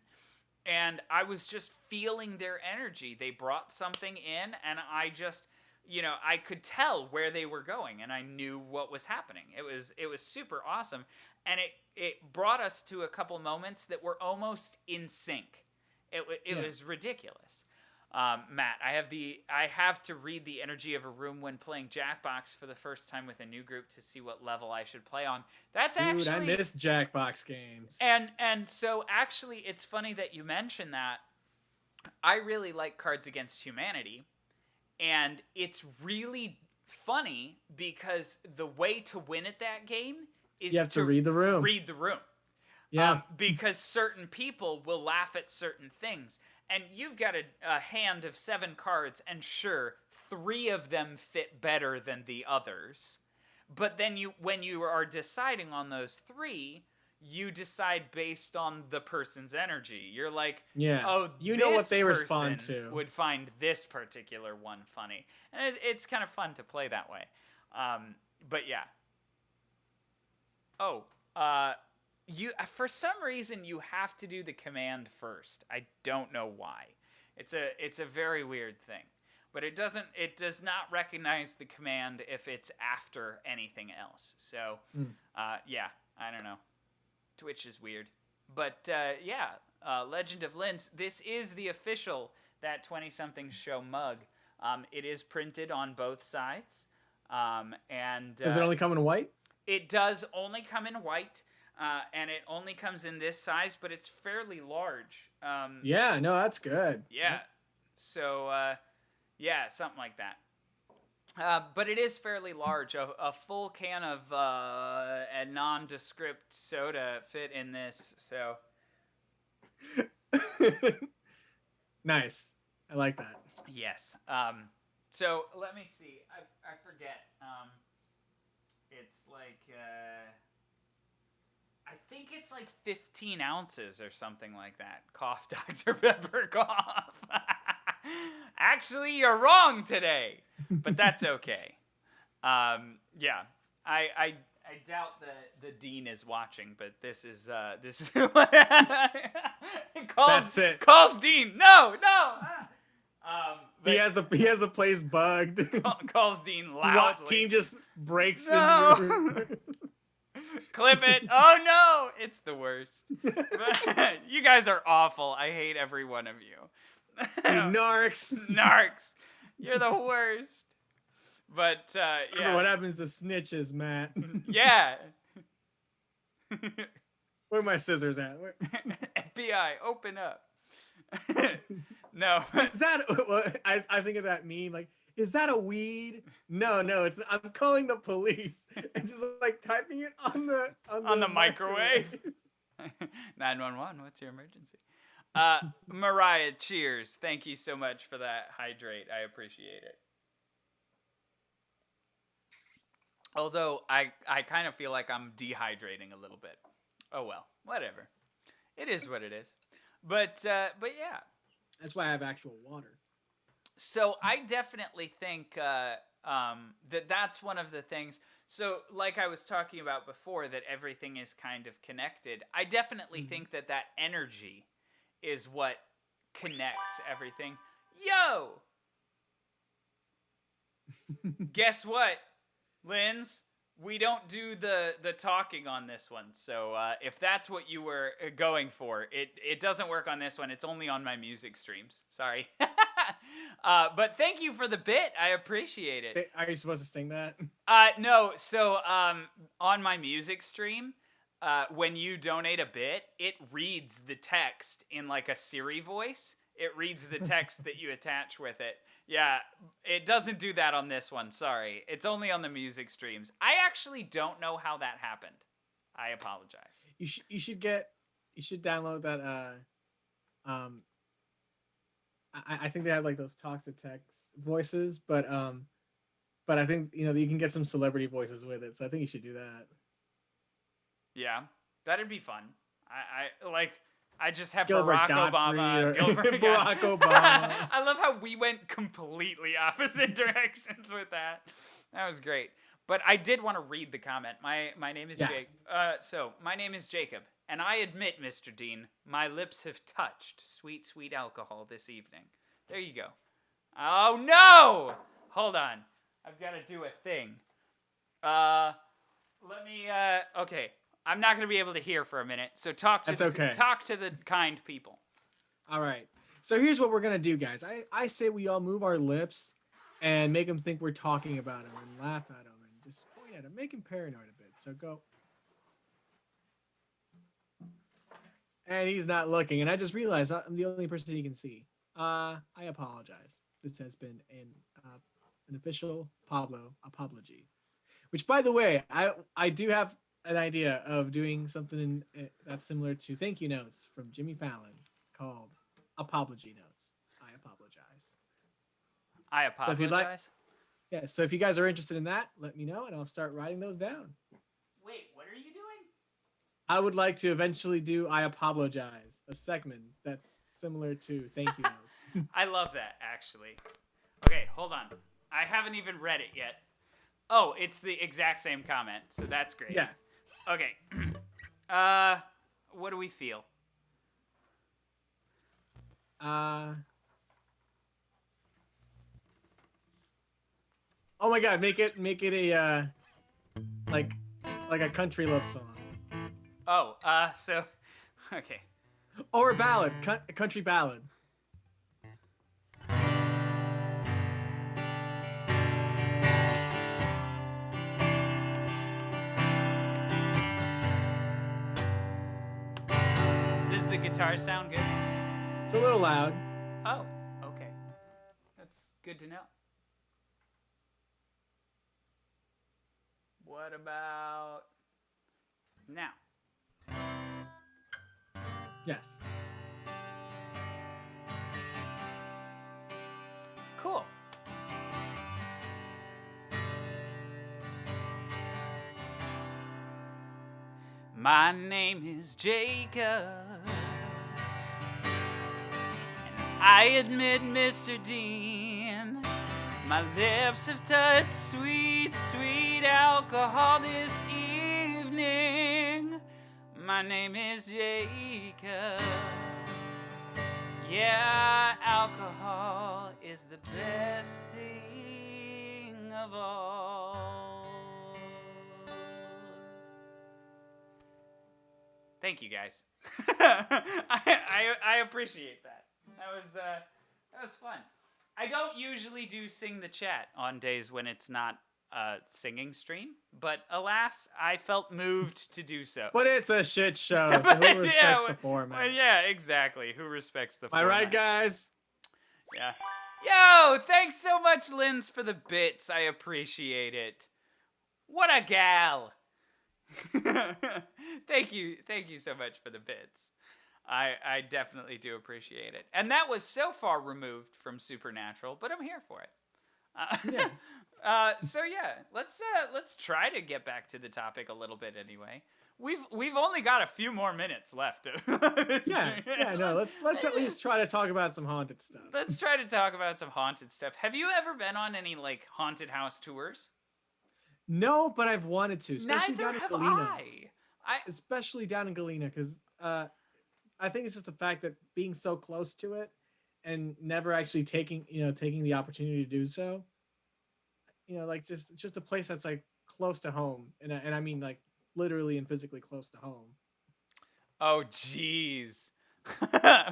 B: and I was just feeling their energy. They brought something in, and I just, I could tell where they were going, and I knew what was happening. It was super awesome, and it brought us to a couple moments that were almost in sync. It was ridiculous. Matt, I have to read the energy of a room when playing Jackbox for the first time with a new group to see what level I should play on. Dude,
C: I miss Jackbox games.
B: And so actually, it's funny that you mention that. I really like Cards Against Humanity, and it's really funny because the way to win at that game is
C: you have to read the room.
B: Read the room.
C: Yeah.
B: Because certain people will laugh at certain things. And you've got a hand of 7 cards, and sure, 3 of them fit better than the others. But then when you are deciding on those 3, you decide based on the person's energy. You're like, oh,
C: you know what they respond to.
B: Would find this particular one funny. And it's kind of fun to play that way. But yeah. You, for some reason, you have to do the command first. I don't know why. It's a very weird thing, but it does not recognize the command if it's after anything else. So, yeah, I don't know. Twitch is weird, but Legend of Linz. This is the official That 20-something Show mug. It is printed on both sides, and
C: does it only come in white?
B: It does only come in white. And it only comes in this size, but it's fairly large.
C: Yeah, no, that's good.
B: Yeah. So, something like that. But it is fairly large. A full can of a nondescript soda fit in this. So.
C: Nice. I like that.
B: Yes. So let me see. I forget. It's like. I think it's like 15 ounces or something like that. Cough, Dr. Pepper, cough. Actually, you're wrong today, but that's okay. I doubt the dean is watching, but this is
C: That's it.
B: Calls dean. No.
C: He has the place bugged.
B: Calls dean loudly.
C: Team just breaks
B: No.
C: into.
B: Clip it. Oh no, it's the worst. You guys are awful. I hate every one of you.
C: You narcs.
B: Narcs. You're the worst. But
C: Remember what happens to snitches, Matt.
B: Yeah.
C: Where are my scissors at?
B: FBI, open up. No.
C: Is that? I think of that meme like. Is that a weed? No, it's. I'm calling the police and just like typing it on the
B: microwave. 911. What's your emergency? Mariah, cheers. Thank you so much for that hydrate. I appreciate it. Although I kind of feel like I'm dehydrating a little bit. Oh well, whatever. It is what it is. But yeah.
C: That's why I have actual water.
B: So I definitely think that's one of the things. So like I was talking about before, that everything is kind of connected. I definitely think that energy is what connects everything. Yo! Guess what, Linz? We don't do the talking on this one. So if that's what you were going for, it doesn't work on this one. It's only on my music streams. Sorry. But thank you for the bit. I appreciate it.
C: Are you supposed to sing that?
B: No. So on my music stream, when you donate a bit, it reads the text in like a Siri voice. It reads the text that you attach with it. Yeah, it doesn't do that on this one. Sorry. It's only on the music streams. I actually don't know how that happened. I apologize.
C: You should download that I think they have like those talks to text voices, but I think you can get some celebrity voices with it. So I think you should do that.
B: Yeah. That'd be fun. I just have
C: Gilbert
B: Barack
C: Gottfried
B: Obama.
C: Barack Obama.
B: I love how we went completely opposite directions with that. That was great. But I did want to read the comment. My name is Jake. So my name is Jacob, and I admit, Mr. Dean, my lips have touched sweet, sweet alcohol this evening. There you go. Oh no! Hold on. I've got to do a thing. Okay. I'm not going to be able to hear for a minute, so talk to the kind people.
C: All right. So here's what we're going to do, guys. I say we all move our lips and make them think we're talking about them and laugh at them and just point at them, make them paranoid a bit. So go. And he's not looking. And I just realized I'm the only person he can see. I apologize. This has been an official Pablo apology. Which, by the way, I do have an idea of doing something that's similar to thank you notes from Jimmy Fallon called apology notes. I apologize.
B: I apologize?
C: So if you guys are interested in that, let me know and I'll start writing those down.
B: Wait, what are you doing?
C: I would like to eventually do I apologize, a segment that's similar to thank you notes.
B: I love that, actually. Okay, hold on. I haven't even read it yet. Oh, it's the exact same comment, so that's great.
C: Yeah.
B: Okay. What do we feel?
C: Oh my God, make it a like a country love song.
B: Oh, okay.
C: Or a ballad, a country ballad.
B: Does the guitar sound good?
C: It's a little loud.
B: Oh, okay. That's good to know. What about now?
C: Yes.
B: Cool. My name is Jacob, and I admit, Mr. Dean, my lips have touched sweet, sweet alcohol this evening. My name is Jacob. Yeah, alcohol is the best thing of all. Thank you, guys. I appreciate that. That was fun. I don't usually do sing the chat on days when it's not a singing stream, but alas, I felt moved to do so.
C: But it's a shit show, so who respects the format?
B: Well, yeah, exactly. Who respects the format?
C: Am I right, guys?
B: Yeah. Yo, thanks so much, Linz, for the bits. I appreciate it. What a gal. Thank you so much for the bits. I definitely do appreciate it. And that was so far removed from Supernatural, but I'm here for it. So yeah, let's try to get back to the topic a little bit anyway. We've only got a few more minutes left.
C: Let's at least try to talk about some haunted stuff.
B: Let's try to talk about some haunted stuff. Have you ever been on any like haunted house tours?
C: No, but I've wanted to, especially
B: Neither
C: down in
B: have
C: Galena.
B: Especially
C: down in Galena, because I think it's just the fact that being so close to it and never actually taking the opportunity to do so. Like just a place that's like close to home, and I mean like literally and physically close to home.
B: Oh, jeez.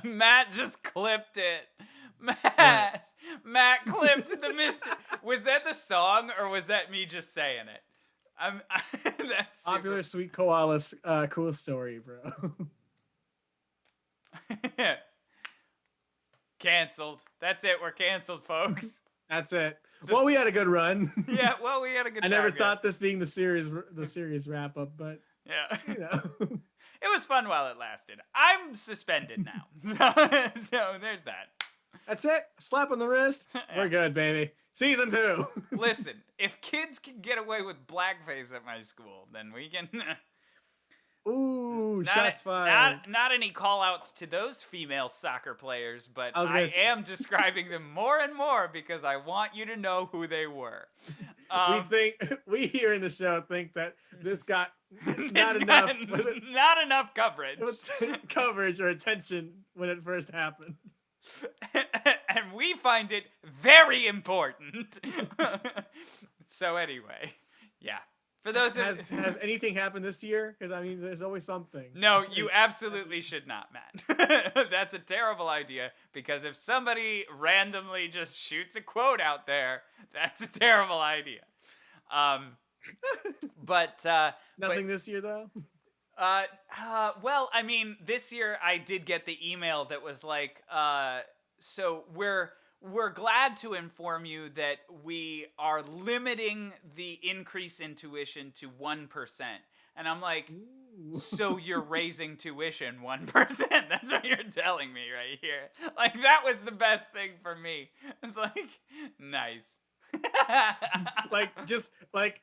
B: Matt just clipped it.
C: What?
B: Matt clipped the mist. Was that the song or was that me just saying it? That's super.
C: Popular Sweet Koala's cool story, bro.
B: Canceled. That's it. We're canceled, folks.
C: That's it. Well, we had a good run.
B: Yeah, well, we had a good
C: I
B: time.
C: never
B: guys.
C: thought this being the series wrap up, but
B: Yeah.
C: it
B: It was fun while it lasted. I'm suspended now. So there's that.
C: That's it. Slap on the wrist. We're good, baby. Season 2.
B: Listen, if kids can get away with blackface at my school, then we can.
C: Ooh, shots fired.
B: Not any call-outs to those female soccer players, but
C: I
B: am describing them more and more because I want you to know who they were.
C: We here in the show think that this got not
B: enough coverage.
C: Coverage or attention when it first happened.
B: And we find it very important. So anyway, yeah. For those
C: has anything happened this year? Because I mean, there's always something.
B: No, you absolutely should not, Matt. That's a terrible idea because if somebody randomly just shoots a quote out there, that's a terrible idea. But
C: nothing this year though.
B: Well, I mean, this year I did get the email that was like, so we're glad to inform you that we are limiting the increase in tuition to 1%. And I'm like, ooh. So you're raising tuition 1%? That's what you're telling me right here. Like, that was the best thing for me. It's like, nice.
C: just like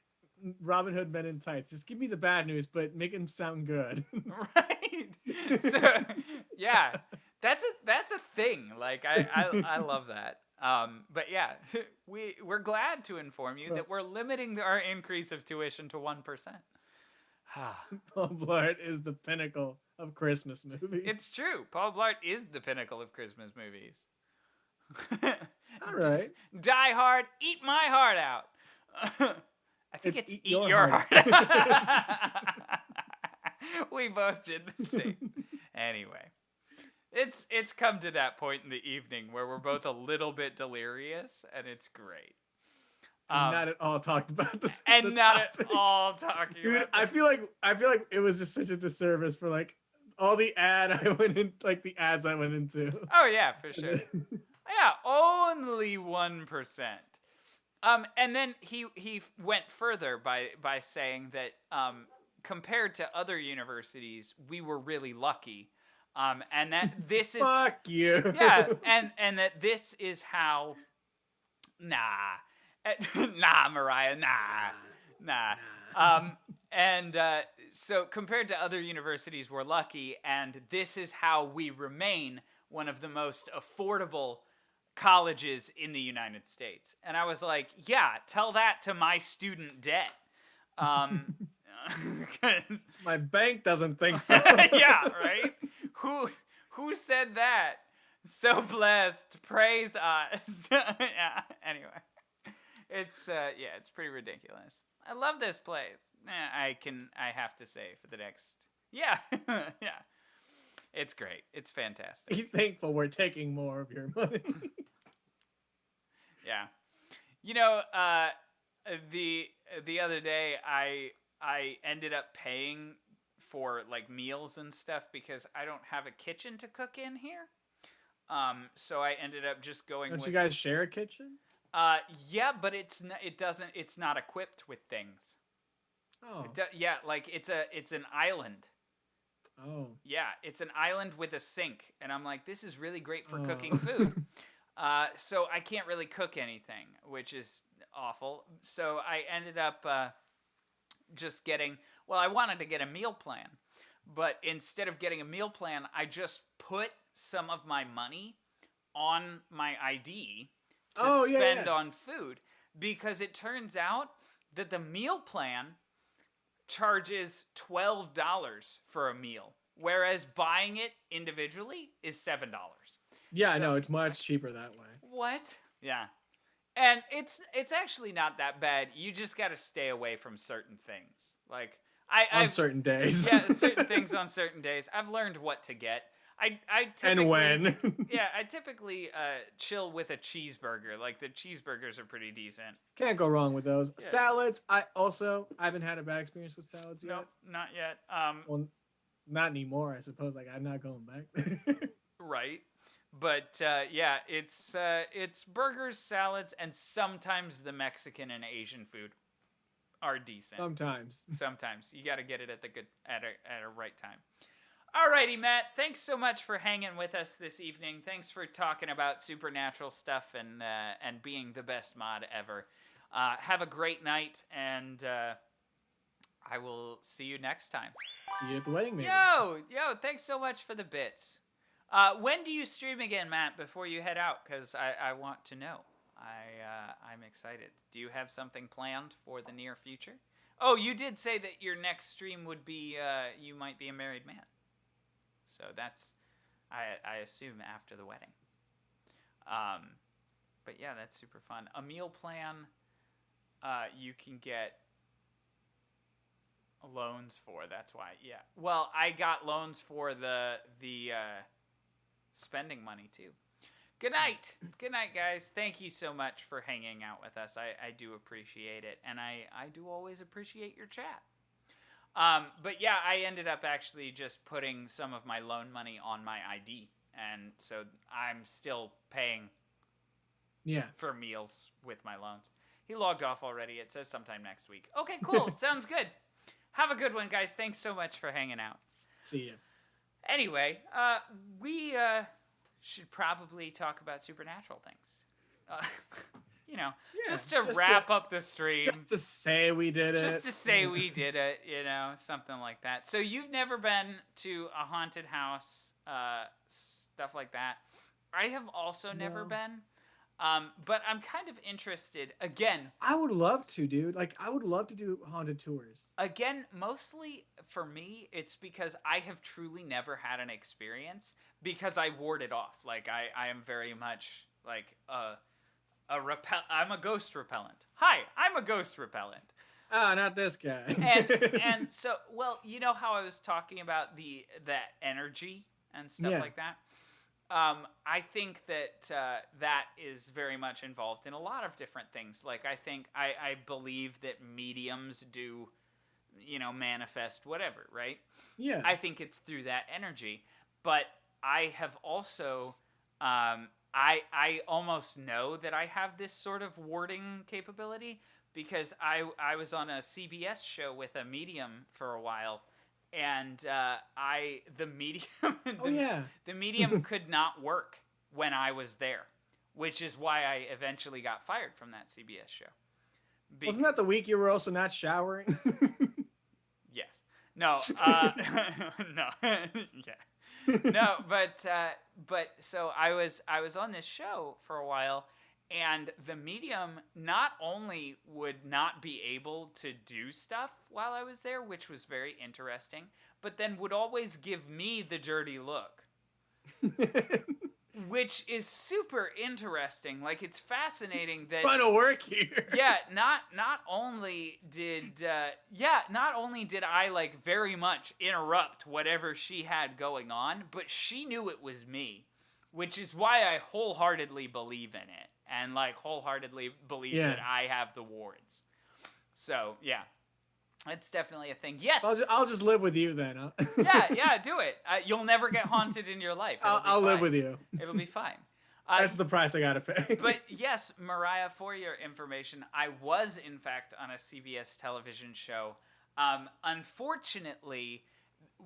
C: Robin Hood Men in Tights. Just give me the bad news, but make him sound good.
B: Right. So, yeah. That's a thing. Like I love that. But yeah, we're glad to inform you that we're limiting our increase of tuition to 1%.
C: Paul Blart is the pinnacle of Christmas movies.
B: It's true. Paul Blart is the pinnacle of Christmas movies.
C: All right.
B: Die Hard, eat my heart out. I think it's eat your heart out. We both did the same. Anyway. It's come to that point in the evening where we're both a little bit delirious, and it's great.
C: Not at all talked about this.
B: And not at all talking.
C: Dude,
B: about
C: I feel like it was just such a disservice for like all the ads I went into.
B: Oh yeah, for sure. Yeah, only 1%. And then he went further by saying that compared to other universities, we were really lucky. And that this is
C: fuck you.
B: Yeah, and that this is how Mariah, nah. So compared to other universities, we're lucky, and this is how we remain one of the most affordable colleges in the United States. And I was like, yeah, tell that to my student debt.
C: My bank doesn't think so.
B: Yeah, right? Who said that? So blessed. Praise us. Yeah, anyway. It's pretty ridiculous. I love this place. I have to say for the next. Yeah. Yeah. It's great. It's fantastic.
C: Be thankful we're taking more of your money.
B: Yeah. You know, the other day I ended up paying for like meals and stuff because I don't have a kitchen to cook in here. So I ended up just going.
C: Don't you guys share a kitchen?
B: Yeah, but it's not equipped with things.
C: Oh.
B: Yeah, like it's an island.
C: Oh.
B: Yeah, it's an island with a sink, and I'm like, this is really great for cooking food. So I can't really cook anything, which is awful. So I ended up just getting. Well, I wanted to get a meal plan, but instead of getting a meal plan, I just put some of my money on my ID to spend on food, because it turns out that the meal plan charges $12 for a meal, whereas buying it individually is $7.
C: Yeah,
B: So-
C: no, it's much cheaper that way.
B: What? Yeah. And it's actually not that bad. You just got to stay away from certain things. Like
C: On
B: I've
C: certain days.
B: yeah, certain things on certain days. I've learned what to get. I typically
C: And when.
B: yeah, I typically chill with a cheeseburger. Like the cheeseburgers are pretty decent.
C: Can't go wrong with those.
B: Yeah.
C: Salads, I haven't had a bad experience with salads yet.
B: Nope, not yet.
C: Well, not anymore, I suppose. Like, I'm not going back.
B: Right. But yeah, it's burgers, salads, and sometimes the Mexican and Asian food are decent.
C: Sometimes.
B: Sometimes you got to get it at the good at a right time. Alrighty, Matt. Thanks so much for hanging with us this evening. Thanks for talking about supernatural stuff and being the best mod ever. Have a great night, and I will see you next time.
C: See you at the wedding, maybe.
B: Yo, thanks so much for the bits. When do you stream again, Matt, before you head out? Because I want to know. I'm excited. Do you have something planned for the near future? Oh, you did say that your next stream would be you might be a married man. So that's, I assume, after the wedding. But yeah, that's super fun. A meal plan, you can get loans for. That's why, yeah. Well, I got loans for the spending money too. Good night. Good night, guys. Thank you so much for hanging out with us. I do appreciate it, and I do always appreciate your chat. But yeah, I ended up actually just putting some of my loan money on my ID, and so I'm still paying for meals with my loans. He logged off already. It says sometime next week. Okay, cool. Sounds good. Have a good one, guys. Thanks so much for hanging out.
C: See ya.
B: Anyway, we should probably talk about supernatural things. You know, just to wrap up the stream.
C: Just to say we did it.
B: Just to say we did it, you know, something like that. So you've never been to a haunted house, stuff like that. I have also never been. But I'm kind of interested. Again,
C: I would love to, dude. Like, I would love to do haunted tours.
B: Again, mostly for me, it's because I have truly never had an experience because I ward it off. Like, I am very much like I'm a ghost repellent. Hi, I'm a ghost repellent.
C: Ah, not this guy.
B: and so, well, you know how I was talking about that energy and stuff like that? I think that that is very much involved in a lot of different things. Like, I believe that mediums do, you know, manifest whatever, right?
C: Yeah.
B: I think it's through that energy. But I have also, I almost know that I have this sort of warding capability because I was on a CBS show with a medium for a while. And the medium could not work when I was there, which is why I eventually got fired from that CBS show.
C: Wasn't that the week you were also not showering?
B: Yes. No. No. Yeah. No. But so I was on this show for a while. And the medium not only would not be able to do stuff while I was there, which was very interesting, but then would always give me the dirty look. Which is super interesting. Like, it's fascinating that
C: trying to work here.
B: Yeah, not only did I like very much interrupt whatever she had going on, but she knew it was me, which is why I wholeheartedly believe in it. And, like, wholeheartedly believe that I have the wards. So, yeah. It's definitely a thing. Yes!
C: I'll just live with you then, huh?
B: Yeah, do it. You'll never get haunted in your life.
C: I'll live with you.
B: It'll be fine.
C: That's the price I gotta pay.
B: But, yes, Mariah, for your information, I was, in fact, on a CBS television show. Unfortunately,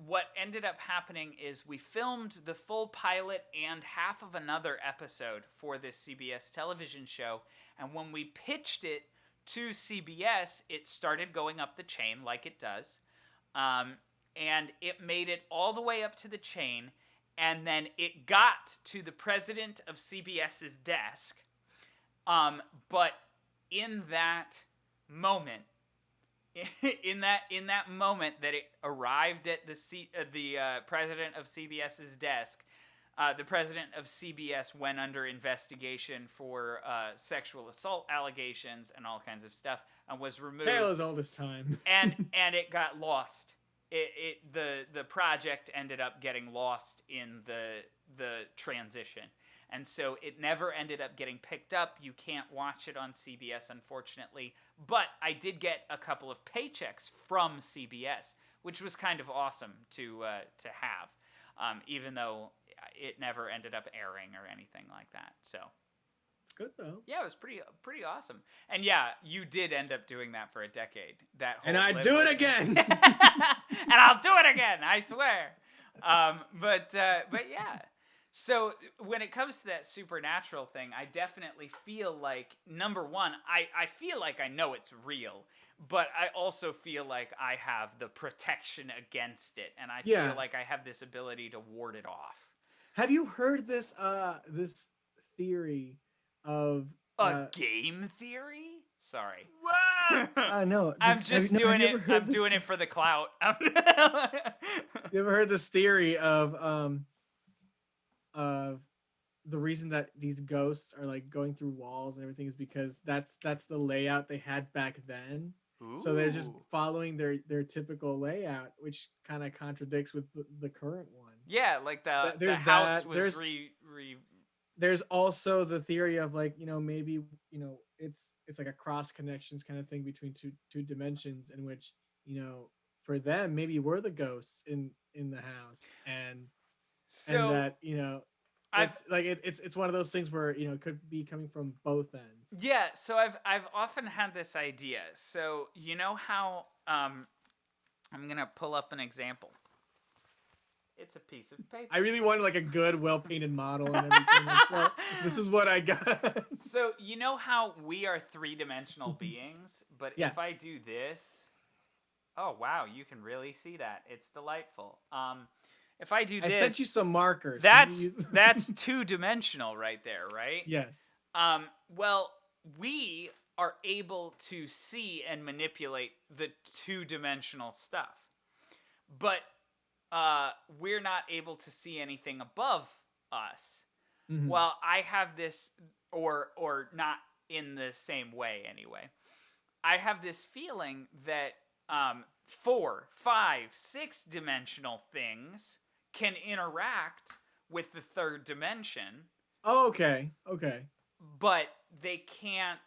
B: what ended up happening is we filmed the full pilot and half of another episode for this CBS television show, and when we pitched it to CBS, it started going up the chain like it does, and it made it all the way up to the chain, and then it got to the president of CBS's desk, but in that moment, in that moment that it arrived at the president of CBS's desk, The president of CBS went under investigation for sexual assault allegations and all kinds of stuff, and was removed.
C: Tale as old as time.
B: and it got lost. The project ended up getting lost in the transition, and so it never ended up getting picked up. You can't watch it on CBS, unfortunately. But I did get a couple of paychecks from CBS, which was kind of awesome to have, even though it never ended up airing or anything like that. So
C: It's good though.
B: yeah, it was pretty awesome. And yeah, you did end up doing that for a decade. That whole
C: And I'd
B: live
C: do
B: with
C: it
B: me.
C: again.
B: And I'll do it again, I swear. But yeah. So when it comes to that supernatural thing, I definitely feel like, number one, I feel like I know it's real, but I also feel like I have the protection against it, and I
C: Yeah.
B: feel like I have this ability to ward it off.
C: Have you heard this this theory of
B: A game theory? Sorry.
C: no.
B: I'm just
C: have
B: doing
C: you
B: it.
C: ever heard
B: I'm
C: this-
B: doing it for the clout.
C: You ever heard this theory of the reason that these ghosts are like going through walls and everything is because that's the layout they had back then. So they're just
B: Ooh.
C: following their typical layout, which kind of contradicts with the current one.
B: Yeah, like the
C: There's
B: house
C: that.
B: was
C: There's-
B: re
C: There's also the theory of like, maybe, it's like a cross connections kind of thing between two dimensions in which, for them, maybe we're the ghosts in the house, and
B: so
C: that,
B: I've
C: it's like it's one of those things where, it could be coming from both ends.
B: yeah, so I've often had this idea. So you know how I'm gonna pull up an example. It's a piece of paper.
C: I really wanted like a good, well painted model and everything. And so this is what I got.
B: So you know how we are three-dimensional beings, but if I
C: Yes.
B: do this, oh wow, you can really see that. It's delightful. If I do
C: I
B: this,
C: sent you some markers. Can you use-
B: that's two-dimensional right there, right?
C: Yes.
B: Well, we are able to see and manipulate the two-dimensional stuff, but we're not able to see anything above us.
C: Mhm.
B: Well, I have this, or not in the same way anyway. I have this feeling that 4, 5, 6-dimensional things can interact with the third dimension,
C: Oh, okay.
B: but they can't,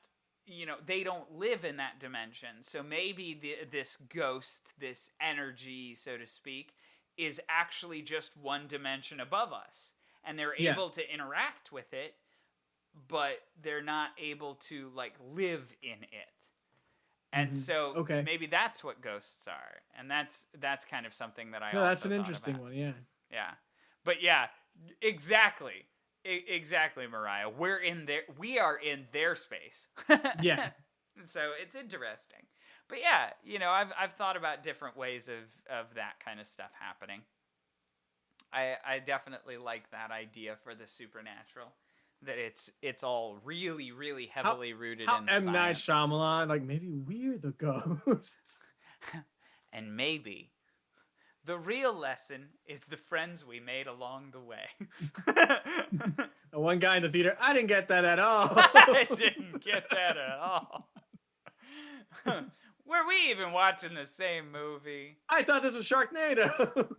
B: they don't live in that dimension. So maybe this ghost, this energy, so to speak, is actually just one dimension above us. And they're
C: Yeah.
B: able to interact with it, but they're not able to, like, live in it. And
C: Mhm.
B: so
C: Okay.
B: maybe that's what ghosts are. And that's kind of something that I
C: No,
B: also
C: that's an
B: thought
C: interesting
B: about.
C: one. Yeah.
B: Yeah. But yeah, exactly. Exactly, Mariah. We are in their space.
C: Yeah.
B: So it's interesting. But yeah, I've thought about different ways of that kind of stuff happening. I definitely like that idea for the supernatural, that it's all really, really heavily rooted
C: How
B: in
C: M. Night
B: science.
C: Shyamalan, like maybe we're the ghosts.
B: And maybe the real lesson is the friends we made along the way.
C: The one guy in the theater, I didn't get that at all.
B: I didn't get that at all. Were we even watching the same movie?
C: I thought this was Sharknado.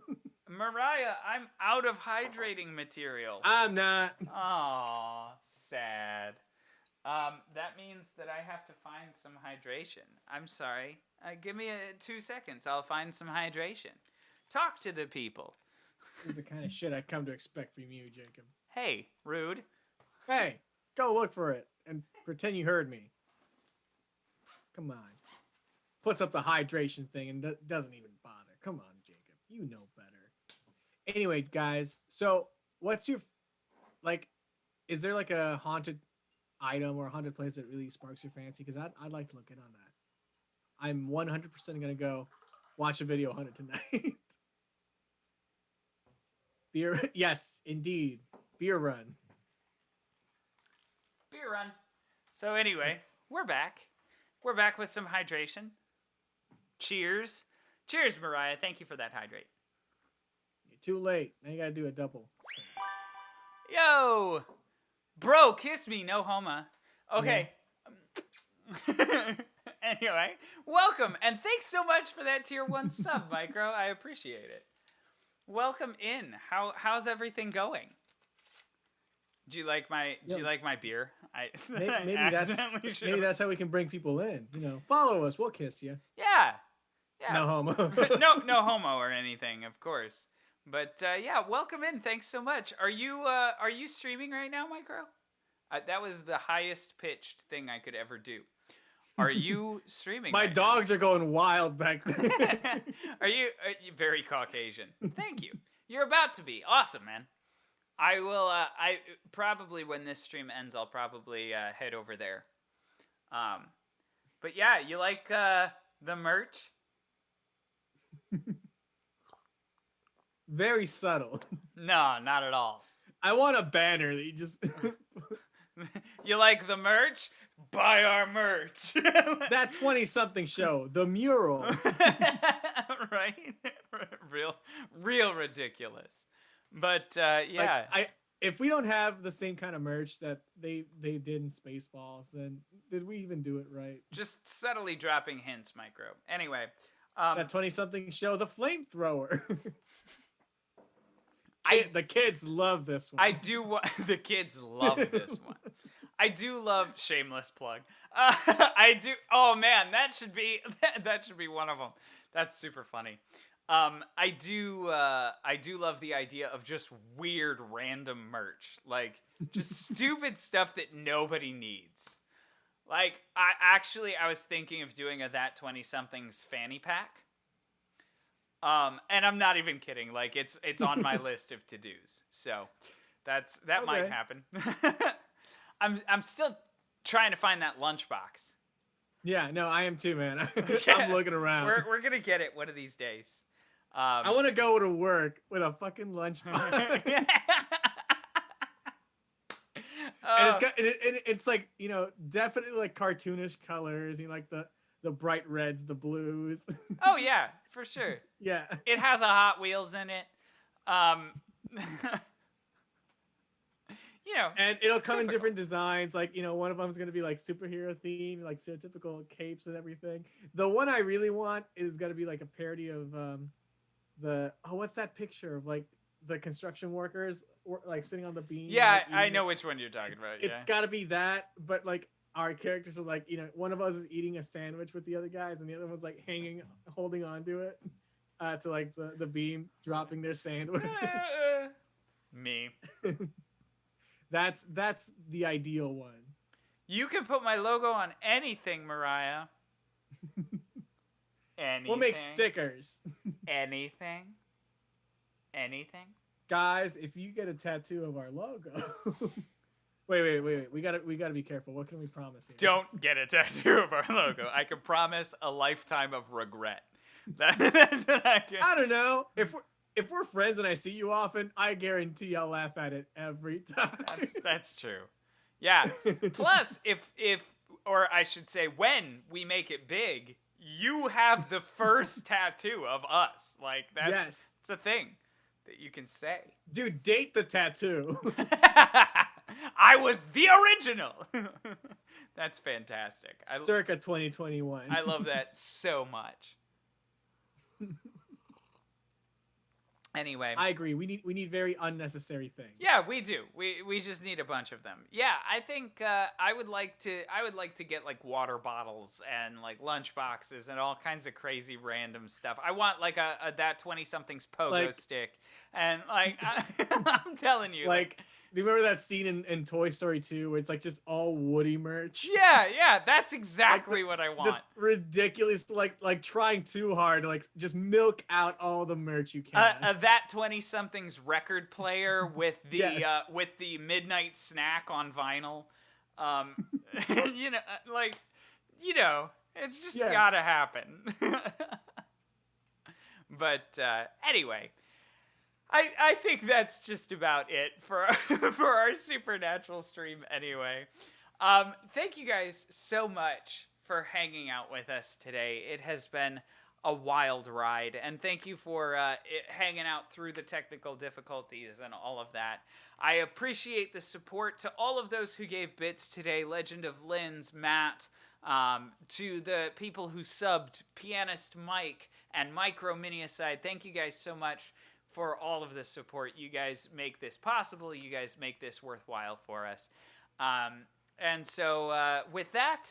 B: Mariah, I'm out of hydrating material.
C: I'm not.
B: Aw, sad. That means that I have to find some hydration. I'm sorry. Give me 2 seconds. I'll find some hydration. Talk to the people.
C: This is the kind of shit I come to expect from you, Jacob.
B: Hey, rude.
C: Hey, go look for it and pretend you heard me. Come on. Puts up the hydration thing and doesn't even bother. Come on, Jacob. You know better. Anyway, guys, so what's your, like, is there like a haunted item or a haunted place that really sparks your fancy? Because I'd like to look in on that. I'm 100% going to go watch a video on it tonight. Beer, yes, indeed. Beer run.
B: Beer run. So anyway, we're back. We're back with some hydration. Cheers. Cheers, Mariah. Thank you for that hydrate.
C: You're too late. Now you got to do a double.
B: Yo, bro, kiss me, no homo. Okay. Anyway, welcome, and thanks so much for that tier 1 sub, Micro. I appreciate it. Welcome in. How's everything going? Do you like my beer?
C: Maybe that's how we can bring people in. Follow us, we'll kiss you.
B: Yeah.
C: No homo.
B: no homo or anything, of course. But yeah, welcome in. Thanks so much. Are you streaming right now, Micro? That was the highest pitched thing I could ever do. Are you streaming?
C: My
B: right
C: dogs
B: now?
C: are going wild back there.
B: Are you very Caucasian? Thank you. You're about to be awesome, man. I will. I probably when this stream ends, I'll probably head over there. But yeah, you like the merch?
C: Very subtle.
B: No, not at all.
C: I want a banner that you just.
B: You like the merch? Buy our merch.
C: That 20-something show, the mural.
B: Right? Real ridiculous. But yeah.
C: If we don't have the same kind of merch that they did in Spaceballs, then did we even do it right?
B: Just subtly dropping hints, Micro. Anyway.
C: That 20-something show, the flamethrower. The kids love this one.
B: The kids love this one. I do love shameless plug. I do. Oh man, that should be one of them. That's super funny. I do love the idea of just weird random merch, like just stupid stuff that nobody needs. Like I was thinking of doing a That 20-somethings fanny pack. And I'm not even kidding. Like it's on my list of to-dos. So that might happen. I'm still trying to find that lunchbox.
C: Yeah, no, I am too, man. I'm looking around.
B: We're gonna get it one of these days.
C: I want to go to work with a fucking lunchbox. And it's like, definitely like cartoonish colors, like the bright reds, the blues.
B: Oh yeah, for sure.
C: Yeah.
B: It has a Hot Wheels in it.
C: And it'll come in different designs. Like, one of them's going to be like superhero themed, like stereotypical capes and everything. The one I really want is going to be like a parody of what's that picture of like the construction workers like sitting on the beam?
B: Yeah,
C: like,
B: I know which one you're talking about.
C: It's got to be that, but like our characters are like, one of us is eating a sandwich with the other guys and the other one's like holding on to it to like the beam, dropping their sandwich.
B: Me.
C: That's the ideal one.
B: You can put my logo on anything, Mariah. Anything.
C: We'll make stickers.
B: Anything.
C: Guys, if you get a tattoo of our logo. Wait. We gotta be careful. What can we promise here?
B: Don't get a tattoo of our logo. I can promise a lifetime of regret. That's what I can.
C: I don't know. If we're friends and I see you often, I guarantee I'll laugh at it every time.
B: That's true. Yeah. Plus, or I should say, when we make it big, you have the first tattoo of us. Like it's a thing that you can say.
C: Dude, date the tattoo.
B: I was the original. That's fantastic.
C: Circa 2021.
B: I love that so much. Anyway,
C: I agree. We need very unnecessary things.
B: Yeah, we do. We just need a bunch of them. Yeah, I think I would like to get like water bottles and like lunch boxes and all kinds of crazy random stuff. I want like a That 20-somethings pogo stick, and like I'm telling you,
C: like. Do you remember that scene in Toy Story 2 where it's like just all Woody merch?
B: Yeah, that's exactly what I want.
C: Just ridiculous, like trying too hard to like just milk out all the merch you can.
B: A That 20-somethings record player with the midnight snack on vinyl. It's just gotta happen. But anyway. I think that's just about it for our Supernatural stream anyway. Thank you guys so much for hanging out with us today. It has been a wild ride. And thank you for hanging out through the technical difficulties and all of that. I appreciate the support to all of those who gave bits today. Legend of Linz, Matt, to the people who subbed, Pianist Mike and Micro Mini-Aside. Thank you guys so much for all of the support. You guys make this possible. You guys make this worthwhile for us. And so with that,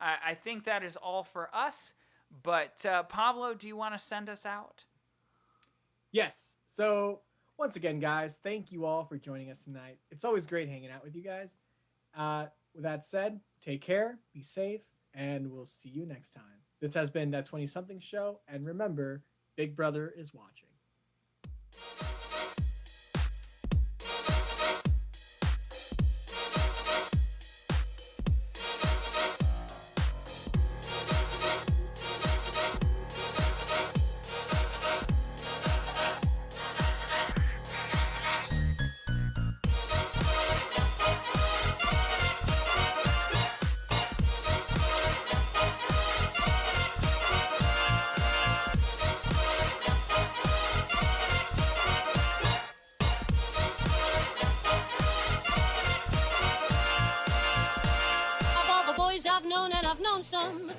B: I think that is all for us. But Pablo, do you want to send us out?
C: Yes. So once again, guys, thank you all for joining us tonight. It's always great hanging out with you guys. With that said, take care, be safe, and we'll see you next time. This has been That 20-Something Show, and remember, Big Brother is watching.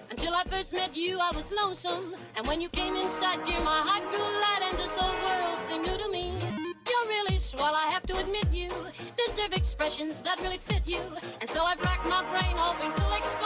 D: Until I first met you, I was lonesome. And when you came inside, dear, my heart grew light, and this whole world seemed new to me. You're really swell, I have to admit you deserve expressions that really fit you. And so I've racked my brain, hoping to express